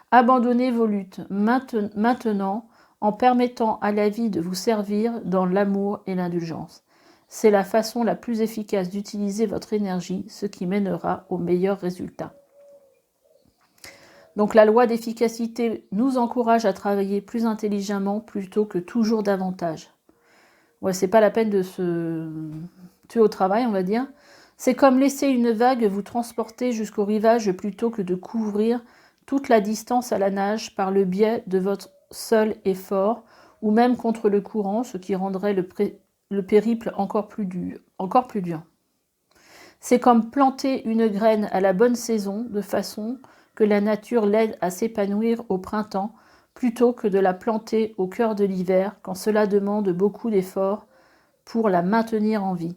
Abandonnez vos luttes maintenant, en permettant à la vie de vous servir dans l'amour et l'indulgence. C'est la façon la plus efficace d'utiliser votre énergie, ce qui mènera aux meilleurs résultats. Donc la loi d'efficacité nous encourage à travailler plus intelligemment plutôt que toujours davantage. Ouais, c'est pas la peine de se tuer au travail, on va dire. C'est comme laisser une vague vous transporter jusqu'au rivage plutôt que de couvrir toute la distance à la nage par le biais de votre seul effort, ou même contre le courant, ce qui rendrait le périple encore plus dur. C'est comme planter une graine à la bonne saison, de façon que la nature l'aide à s'épanouir au printemps, plutôt que de la planter au cœur de l'hiver, quand cela demande beaucoup d'efforts pour la maintenir en vie.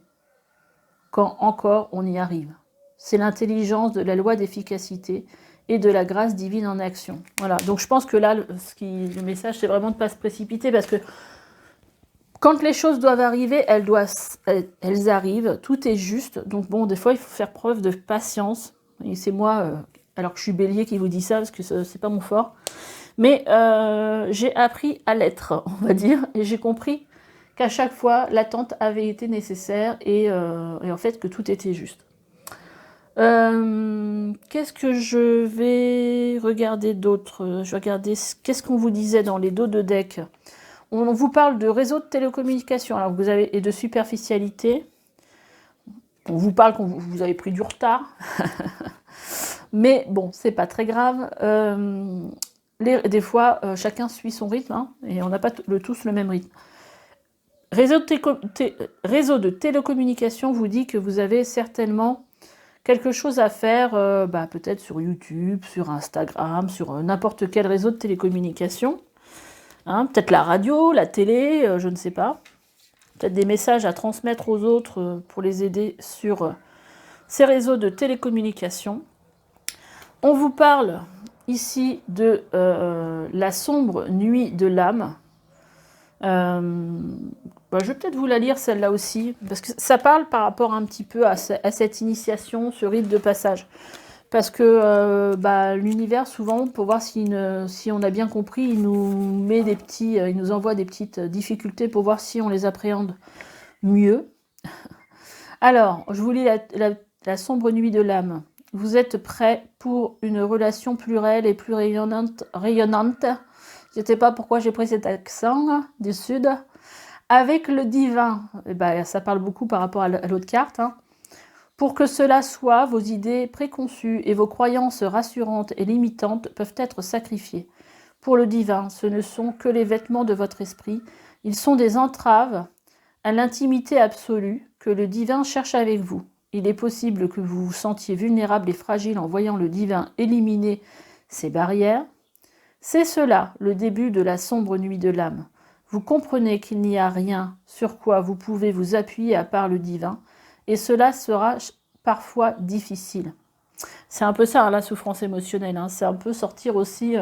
Quand encore on y arrive. C'est l'intelligence de la loi d'efficacité et de la grâce divine en action. Voilà, donc je pense que là, le message, c'est vraiment de ne pas se précipiter, parce que quand les choses doivent arriver, elles arrivent, tout est juste. Donc bon, des fois, il faut faire preuve de patience. Et c'est moi, alors que je suis bélier, qui vous dit ça, parce que c'est pas mon fort. Mais j'ai appris à l'être, on va dire, et j'ai compris qu'à chaque fois, l'attente avait été nécessaire et en fait que tout était juste. Qu'est-ce que je vais regarder d'autre? Je vais regarder qu'est-ce qu'on vous disait dans les dos de deck. On vous parle de réseau de télécommunications, alors vous avez, et de superficialité. On vous parle que vous avez pris du retard. Mais bon, c'est pas très grave. Des fois, chacun suit son rythme, hein, et on n'a pas tous le même rythme. Réseau de télécommunications vous dit que vous avez certainement quelque chose à faire, peut-être sur YouTube, sur Instagram, sur n'importe quel réseau de télécommunications. Hein, peut-être la radio, la télé, je ne sais pas. Peut-être des messages à transmettre aux autres pour les aider sur ces réseaux de télécommunications. On vous parle ici de la sombre nuit de l'âme. Je vais peut-être vous la lire celle-là aussi, parce que ça parle par rapport un petit peu à cette initiation, ce rite de passage. Parce que l'univers, souvent, pour voir si on a bien compris, il nous envoie des petites difficultés pour voir si on les appréhende mieux. Alors, je vous lis la sombre nuit de l'âme. Vous êtes prêts pour une relation plus réelle et plus rayonnante. Je ne sais pas pourquoi j'ai pris cet accent du sud. Avec le divin, ça parle beaucoup par rapport à l'autre carte. Hein. Pour que cela soit, vos idées préconçues et vos croyances rassurantes et limitantes peuvent être sacrifiées. Pour le divin, ce ne sont que les vêtements de votre esprit. Ils sont des entraves à l'intimité absolue que le divin cherche avec vous. Il est possible que vous vous sentiez vulnérable et fragile en voyant le divin éliminer ces barrières. C'est cela, le début de la sombre nuit de l'âme. Vous comprenez qu'il n'y a rien sur quoi vous pouvez vous appuyer à part le divin, et cela sera parfois difficile. C'est un peu ça, la souffrance émotionnelle. Hein. C'est un peu sortir aussi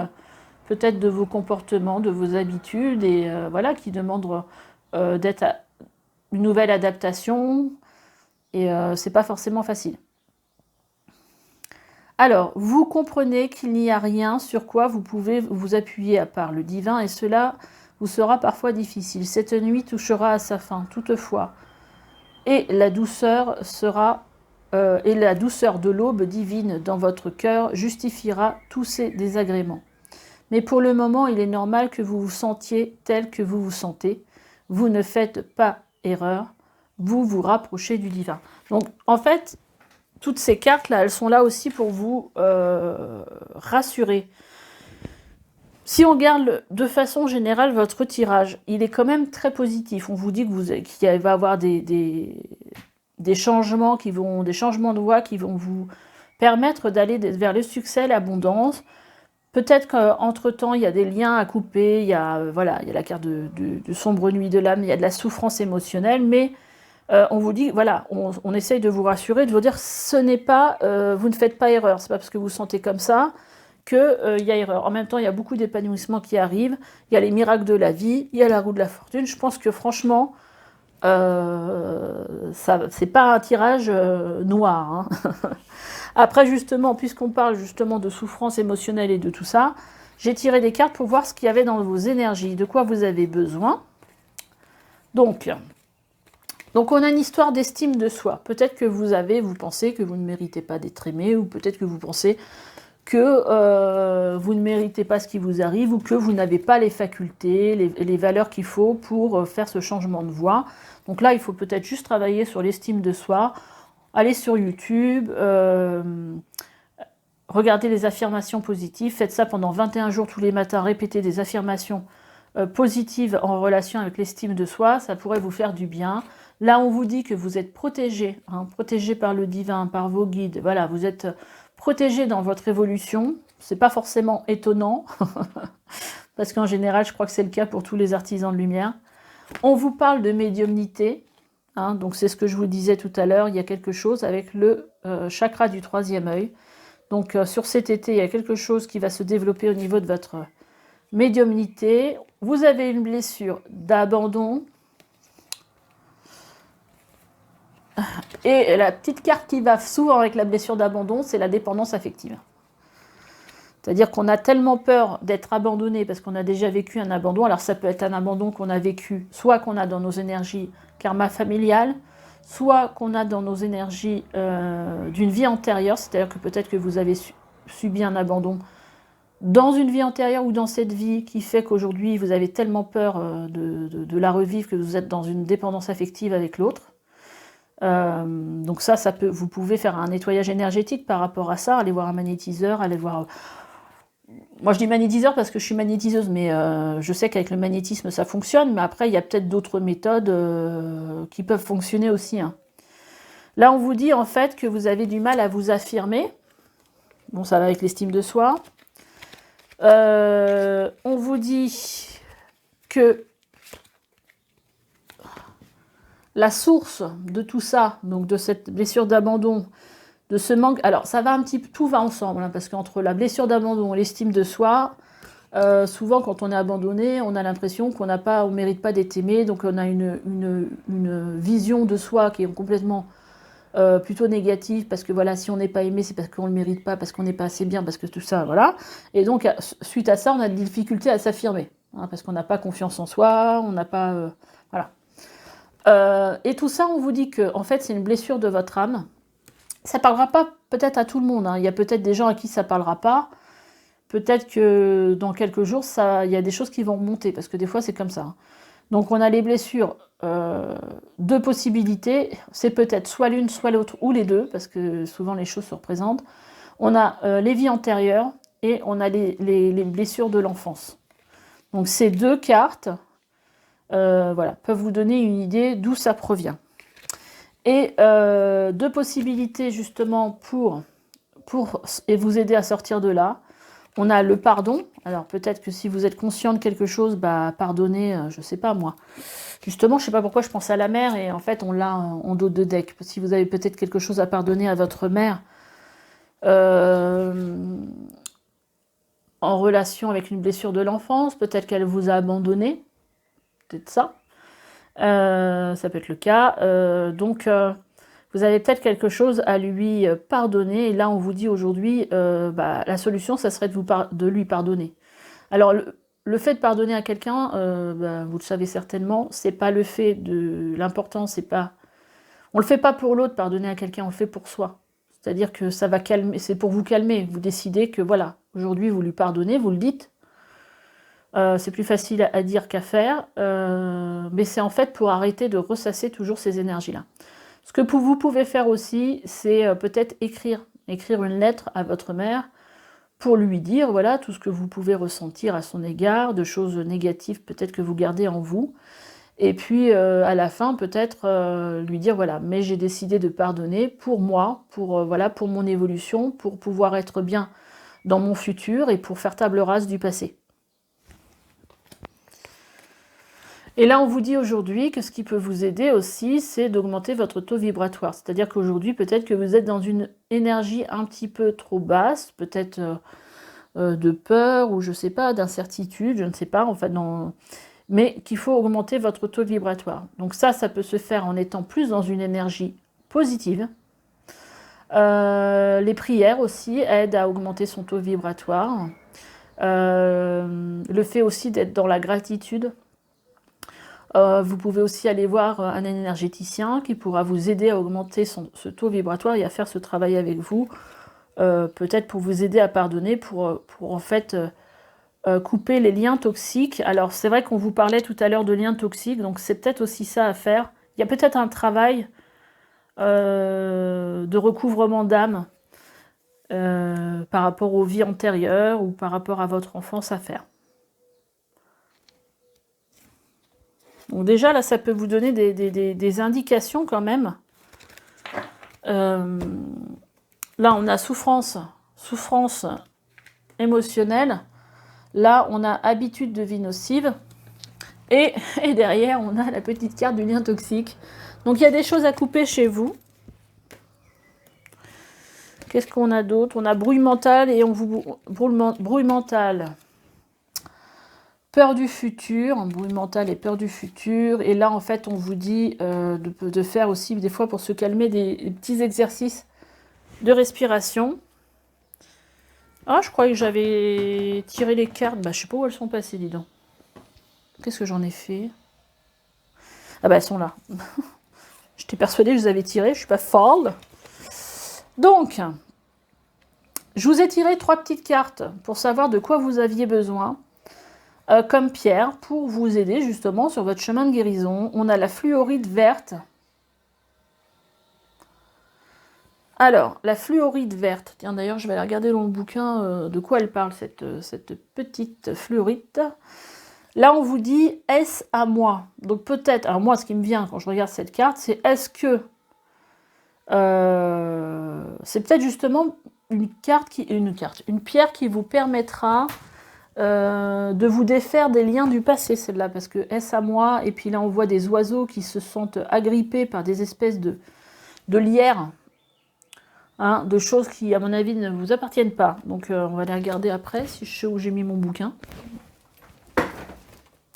peut-être de vos comportements, de vos habitudes, et qui demandent d'être une nouvelle adaptation, et c'est pas forcément facile. Alors, vous comprenez qu'il n'y a rien sur quoi vous pouvez vous appuyer à part le divin, et cela vous sera parfois difficile. Cette nuit touchera à sa fin, toutefois, et la douceur de l'aube divine dans votre cœur justifiera tous ces désagréments. Mais pour le moment, il est normal que vous vous sentiez tel que vous vous sentez. Vous ne faites pas erreur, vous vous rapprochez du divin. Donc, en fait, toutes ces cartes-là, elles sont là aussi pour vous rassurer. Si on regarde de façon générale votre tirage, il est quand même très positif. On vous dit qu'il va y avoir des changements des changements de voie qui vont vous permettre d'aller vers le succès, l'abondance. Peut-être qu'entre-temps, il y a des liens à couper, il y a la carte de sombre nuit de l'âme, il y a de la souffrance émotionnelle, mais on vous dit, voilà, on essaye de vous rassurer, de vous dire, ce n'est pas, vous ne faites pas erreur, c'est pas parce que vous sentez comme ça qu'il y a erreur. En même temps, il y a beaucoup d'épanouissement qui arrive, il y a les miracles de la vie, il y a la roue de la fortune. Je pense que franchement, c'est pas un tirage noir. Hein. Après, justement, puisqu'on parle justement de souffrance émotionnelle et de tout ça, j'ai tiré des cartes pour voir ce qu'il y avait dans vos énergies, de quoi vous avez besoin. Donc on a une histoire d'estime de soi. Peut-être que vous pensez que vous ne méritez pas d'être aimé, ou peut-être que vous pensez que vous ne méritez pas ce qui vous arrive, ou que vous n'avez pas les facultés, les valeurs qu'il faut pour faire ce changement de voie. Donc là, il faut peut-être juste travailler sur l'estime de soi, aller sur YouTube, regardez les affirmations positives, faites ça pendant 21 jours tous les matins, répétez des affirmations positives en relation avec l'estime de soi, ça pourrait vous faire du bien. Là, on vous dit que vous êtes protégé, hein, protégé par le divin, par vos guides. Voilà, vous êtes protégé dans votre évolution. C'est pas forcément étonnant, parce qu'en général, je crois que c'est le cas pour tous les artisans de lumière. On vous parle de médiumnité, hein, donc c'est ce que je vous disais tout à l'heure. Il y a quelque chose avec le chakra du troisième œil. Donc sur cet été, il y a quelque chose qui va se développer au niveau de votre médiumnité. Vous avez une blessure d'abandon. Et la petite carte qui va souvent avec la blessure d'abandon, c'est la dépendance affective. C'est-à-dire qu'on a tellement peur d'être abandonné parce qu'on a déjà vécu un abandon. Alors ça peut être un abandon qu'on a vécu, soit qu'on a dans nos énergies karma familial, soit qu'on a dans nos énergies d'une vie antérieure. C'est-à-dire que peut-être que vous avez subi un abandon dans une vie antérieure ou dans cette vie qui fait qu'aujourd'hui vous avez tellement peur de la revivre que vous êtes dans une dépendance affective avec l'autre. Donc vous pouvez faire un nettoyage énergétique par rapport à ça, aller voir un magnétiseur, aller voir... Moi je dis magnétiseur parce que je suis magnétiseuse, mais je sais qu'avec le magnétisme ça fonctionne, mais après il y a peut-être d'autres méthodes qui peuvent fonctionner aussi. Hein. Là on vous dit en fait que vous avez du mal à vous affirmer, bon ça va avec l'estime de soi. On vous dit que la source de tout ça, donc de cette blessure d'abandon, de ce manque... Alors, ça va un petit peu... Tout va ensemble, hein, parce qu'entre la blessure d'abandon et l'estime de soi, souvent, quand on est abandonné, on a l'impression qu'on ne mérite pas d'être aimé, donc on a une vision de soi qui est complètement plutôt négative, parce que voilà, si on n'est pas aimé, c'est parce qu'on ne le mérite pas, parce qu'on n'est pas assez bien, parce que tout ça, voilà. Et donc, suite à ça, on a des difficultés à s'affirmer, hein, parce qu'on n'a pas confiance en soi, on n'a pas... voilà. Et tout ça, on vous dit que en fait, c'est une blessure de votre âme. Ça ne parlera pas peut-être à tout le monde. Hein. Il y a peut-être des gens à qui ça ne parlera pas. Peut-être que dans quelques jours, il y a des choses qui vont remonter, parce que des fois, c'est comme ça. Hein. Donc, on a les blessures, deux possibilités. C'est peut-être soit l'une, soit l'autre, ou les deux, parce que souvent, les choses se représentent. On a les vies antérieures et on a les blessures de l'enfance. Donc, ces deux cartes... voilà, peuvent vous donner une idée d'où ça provient. Et deux possibilités justement pour vous aider à sortir de là. On a le pardon. Alors peut-être que si vous êtes conscient de quelque chose, pardonnez, je sais pas moi. Justement, je sais pas pourquoi je pense à la mère et en fait on l'a en dos de deck. Si vous avez peut-être quelque chose à pardonner à votre mère en relation avec une blessure de l'enfance, peut-être qu'elle vous a abandonné. Peut-être ça. Ça peut être le cas. Donc, vous avez peut-être quelque chose à lui pardonner. Et là, on vous dit aujourd'hui, la solution, ça serait de lui pardonner. Alors, le fait de pardonner à quelqu'un, vous le savez certainement, c'est pas le fait de... L'important, c'est pas... On le fait pas pour l'autre, pardonner à quelqu'un, on le fait pour soi. C'est-à-dire que ça va calmer, c'est pour vous calmer. Vous décidez que, voilà, aujourd'hui, vous lui pardonnez, vous le dites. C'est plus facile à dire qu'à faire, mais c'est en fait pour arrêter de ressasser toujours ces énergies-là. Ce que vous pouvez faire aussi, c'est peut-être écrire une lettre à votre mère pour lui dire, voilà, tout ce que vous pouvez ressentir à son égard, de choses négatives peut-être que vous gardez en vous, et puis à la fin peut-être lui dire, voilà, mais j'ai décidé de pardonner pour moi, voilà, pour mon évolution, pour pouvoir être bien dans mon futur et pour faire table rase du passé. Et là, on vous dit aujourd'hui que ce qui peut vous aider aussi, c'est d'augmenter votre taux vibratoire. C'est-à-dire qu'aujourd'hui, peut-être que vous êtes dans une énergie un petit peu trop basse, peut-être de peur ou je ne sais pas, d'incertitude, je ne sais pas, en fait, mais qu'il faut augmenter votre taux vibratoire. Donc ça peut se faire en étant plus dans une énergie positive. Les prières aussi aident à augmenter son taux vibratoire. Le fait aussi d'être dans la gratitude. Vous pouvez aussi aller voir un énergéticien qui pourra vous aider à augmenter ce taux vibratoire et à faire ce travail avec vous, peut-être pour vous aider à pardonner, pour en fait couper les liens toxiques. Alors c'est vrai qu'on vous parlait tout à l'heure de liens toxiques, donc c'est peut-être aussi ça à faire. Il y a peut-être un travail de recouvrement d'âme par rapport aux vies antérieures ou par rapport à votre enfance à faire. Donc déjà, là, ça peut vous donner des indications quand même. Là, on a souffrance émotionnelle. Là, on a habitude de vie nocive. Et derrière, on a la petite carte du lien toxique. Donc, il y a des choses à couper chez vous. Qu'est-ce qu'on a d'autre? On a bruit mental et bruit mental. Peur du futur, bruit mental et peur du futur. Et là, en fait, on vous dit de faire aussi, des fois, pour se calmer, des petits exercices de respiration. Ah, je croyais que j'avais tiré les cartes. Bah, je sais pas où elles sont passées, dis donc. Qu'est-ce que j'en ai fait? Ah bah, elles sont là. J'étais persuadée que je les avais tirées. Je suis pas folle. Donc, je vous ai tiré 3 petites cartes pour savoir de quoi vous aviez besoin. Comme pierre pour vous aider justement sur votre chemin de guérison. On a la fluorite verte. Alors, la fluorite verte, tiens d'ailleurs je vais aller regarder dans le bouquin de quoi elle parle cette petite fluorite. Là on vous dit, est-ce à moi? Donc peut-être, alors moi ce qui me vient quand je regarde cette carte, c'est est-ce que c'est peut-être justement une pierre qui vous permettra de vous défaire des liens du passé, celle-là, parce que est-ce à moi? Et puis là, on voit des oiseaux qui se sentent agrippés par des espèces de lierres, hein, de choses qui, à mon avis, ne vous appartiennent pas. Donc, on va les regarder après, si je sais où j'ai mis mon bouquin.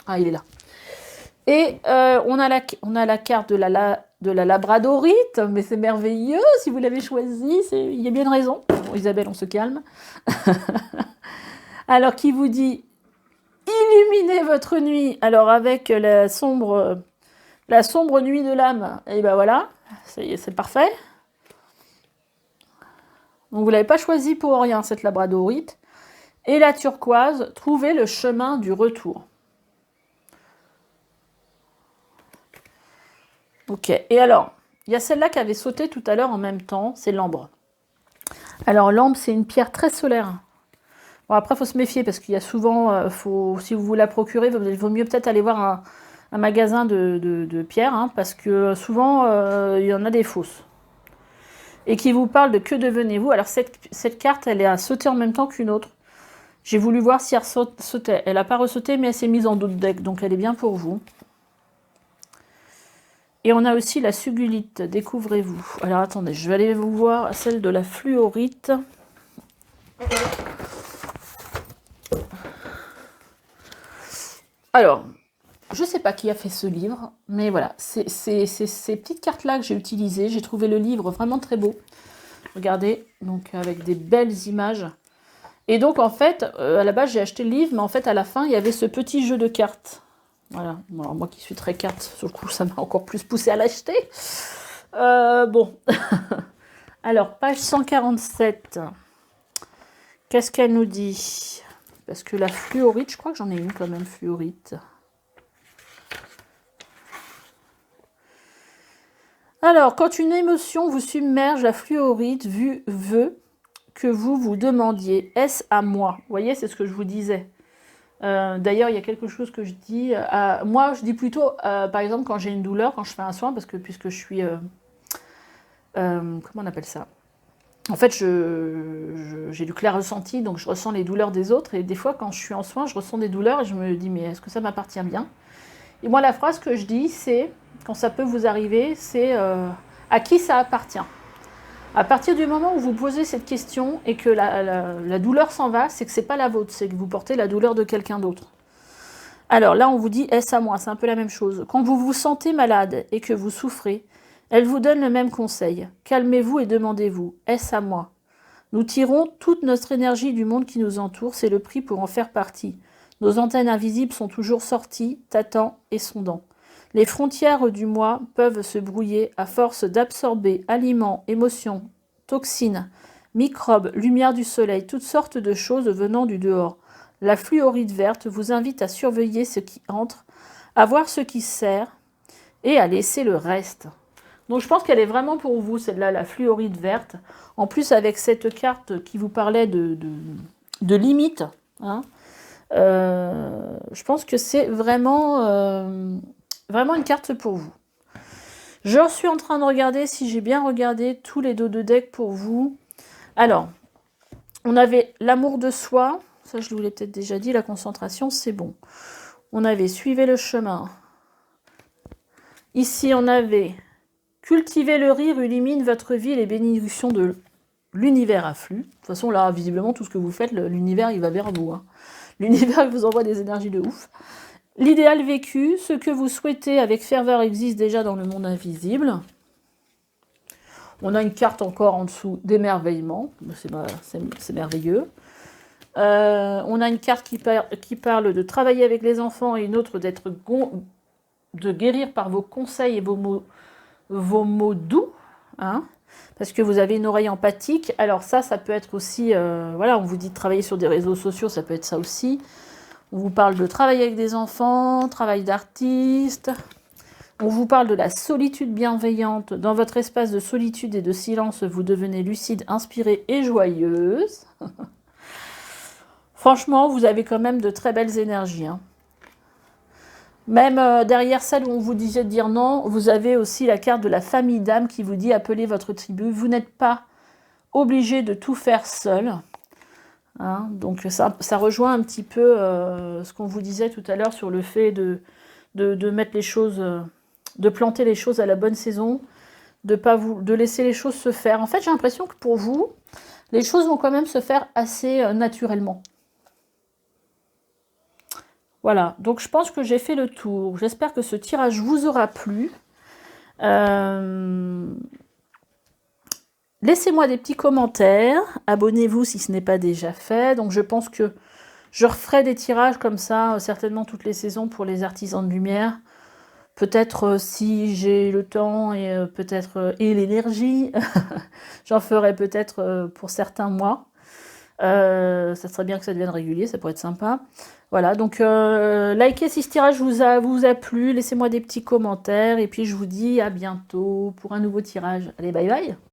Ah, il est là. Et on a la carte de la labradorite, mais c'est merveilleux, si vous l'avez choisi, il y a bien une raison. Bon, Isabelle, on se calme. Alors, qui vous dit illuminez votre nuit. Alors, avec la sombre nuit de l'âme, et ben voilà, c'est parfait. Donc, vous ne l'avez pas choisi pour rien, cette labradorite. Et la turquoise, trouvez le chemin du retour. Ok, et alors, il y a celle-là qui avait sauté tout à l'heure en même temps, c'est l'ambre. Alors, l'ambre, c'est une pierre très solaire. Bon, après, il faut se méfier parce qu'il y a souvent, si vous vous la procurez, il vaut mieux peut-être aller voir un magasin de pierres, hein, parce que souvent, il y en a des fausses. Et qui vous parle de que devenez-vous. Alors, cette carte, elle est à sauter en même temps qu'une autre. J'ai voulu voir si elle sautait. Elle n'a pas ressauté, mais elle s'est mise en dos de deck, donc elle est bien pour vous. Et on a aussi la sugulite, découvrez-vous. Alors, attendez, je vais aller vous voir celle de la fluorite. Alors, Je ne sais pas qui a fait ce livre, mais voilà, c'est ces petites cartes-là que j'ai utilisées. J'ai trouvé le livre vraiment très beau. Regardez, donc avec des belles images. Et donc, en fait, à la base, j'ai acheté le livre, mais en fait, à la fin, il y avait ce petit jeu de cartes. Voilà. Alors, moi qui suis très carte, sur le coup, ça m'a encore plus poussé à l'acheter. Bon. Alors, page 147. Qu'est-ce qu'elle nous dit? Parce que la fluorite, je crois que j'en ai une quand même, fluorite. Alors, quand une émotion vous submerge, la fluorite veut que vous vous demandiez, est-ce à moi? Vous voyez, c'est ce que je vous disais. D'ailleurs, il y a quelque chose que je dis. Moi, je dis plutôt, par exemple, quand j'ai une douleur, quand je fais un soin, parce que puisque je suis... comment on appelle ça? En fait, j'ai du clair ressenti, donc je ressens les douleurs des autres. Et des fois, quand je suis en soin, je ressens des douleurs et je me dis, mais est-ce que ça m'appartient bien? Et moi, la phrase que je dis, c'est, quand ça peut vous arriver, c'est à qui ça appartient? À partir du moment où vous posez cette question et que la douleur s'en va, c'est que ce n'est pas la vôtre, c'est que vous portez la douleur de quelqu'un d'autre. Alors là, on vous dit, est-ce à moi? C'est un peu la même chose. Quand vous vous sentez malade et que vous souffrez, elle vous donne le même conseil. Calmez-vous et demandez-vous, est-ce à moi? Nous tirons toute notre énergie du monde qui nous entoure, c'est le prix pour en faire partie. Nos antennes invisibles sont toujours sorties, tâtant et sondant. Les frontières du moi peuvent se brouiller à force d'absorber aliments, émotions, toxines, microbes, lumière du soleil, toutes sortes de choses venant du dehors. La fluorite verte vous invite à surveiller ce qui entre, à voir ce qui sert et à laisser le reste. Donc je pense qu'elle est vraiment pour vous, celle-là, la fluorite verte. En plus, avec cette carte qui vous parlait de limite, hein, je pense que c'est vraiment une carte pour vous. Je suis en train de regarder si j'ai bien regardé tous les dos de deck pour vous. Alors, on avait l'amour de soi, ça je vous l'ai peut-être déjà dit, la concentration, c'est bon. On avait suivi le chemin. Ici, on avait cultiver le rire, illumine votre vie, les bénédictions de l'univers affluent. De toute façon, là, visiblement, tout ce que vous faites, l'univers, il va vers vous. Hein. L'univers vous envoie des énergies de ouf. L'idéal vécu, ce que vous souhaitez avec ferveur existe déjà dans le monde invisible. On a une carte encore en dessous d'émerveillement. C'est merveilleux. On a une carte qui parle de travailler avec les enfants et une autre de guérir par vos conseils et vos mots doux. Hein, parce que vous avez une oreille empathique. Alors ça peut être aussi, voilà, on vous dit de travailler sur des réseaux sociaux, ça peut être ça aussi. On vous parle de travailler avec des enfants, travail d'artiste. On vous parle de la solitude bienveillante. Dans votre espace de solitude et de silence, vous devenez lucide, inspirée et joyeuse. Franchement, vous avez quand même de très belles énergies. Hein. Même derrière celle où on vous disait de dire non, vous avez aussi la carte de la famille d'âme qui vous dit appelez votre tribu. Vous n'êtes pas obligé de tout faire seul. Hein, donc ça rejoint un petit peu ce qu'on vous disait tout à l'heure sur le fait de mettre les choses, de planter les choses à la bonne saison, de laisser les choses se faire. En fait, j'ai l'impression que pour vous, les choses vont quand même se faire assez naturellement. Voilà, donc je pense que j'ai fait le tour. J'espère que ce tirage vous aura plu. Laissez-moi des petits commentaires. Abonnez-vous si ce n'est pas déjà fait. Donc je pense que je referai des tirages comme ça, certainement toutes les saisons pour les artisans de lumière. Peut-être si j'ai le temps et peut-être et l'énergie, j'en ferai peut-être pour certains mois. Ça serait bien que ça devienne régulier, ça pourrait être sympa. Voilà, donc likez si ce tirage vous a plu, laissez-moi des petits commentaires et puis je vous dis à bientôt pour un nouveau tirage. Allez, bye bye!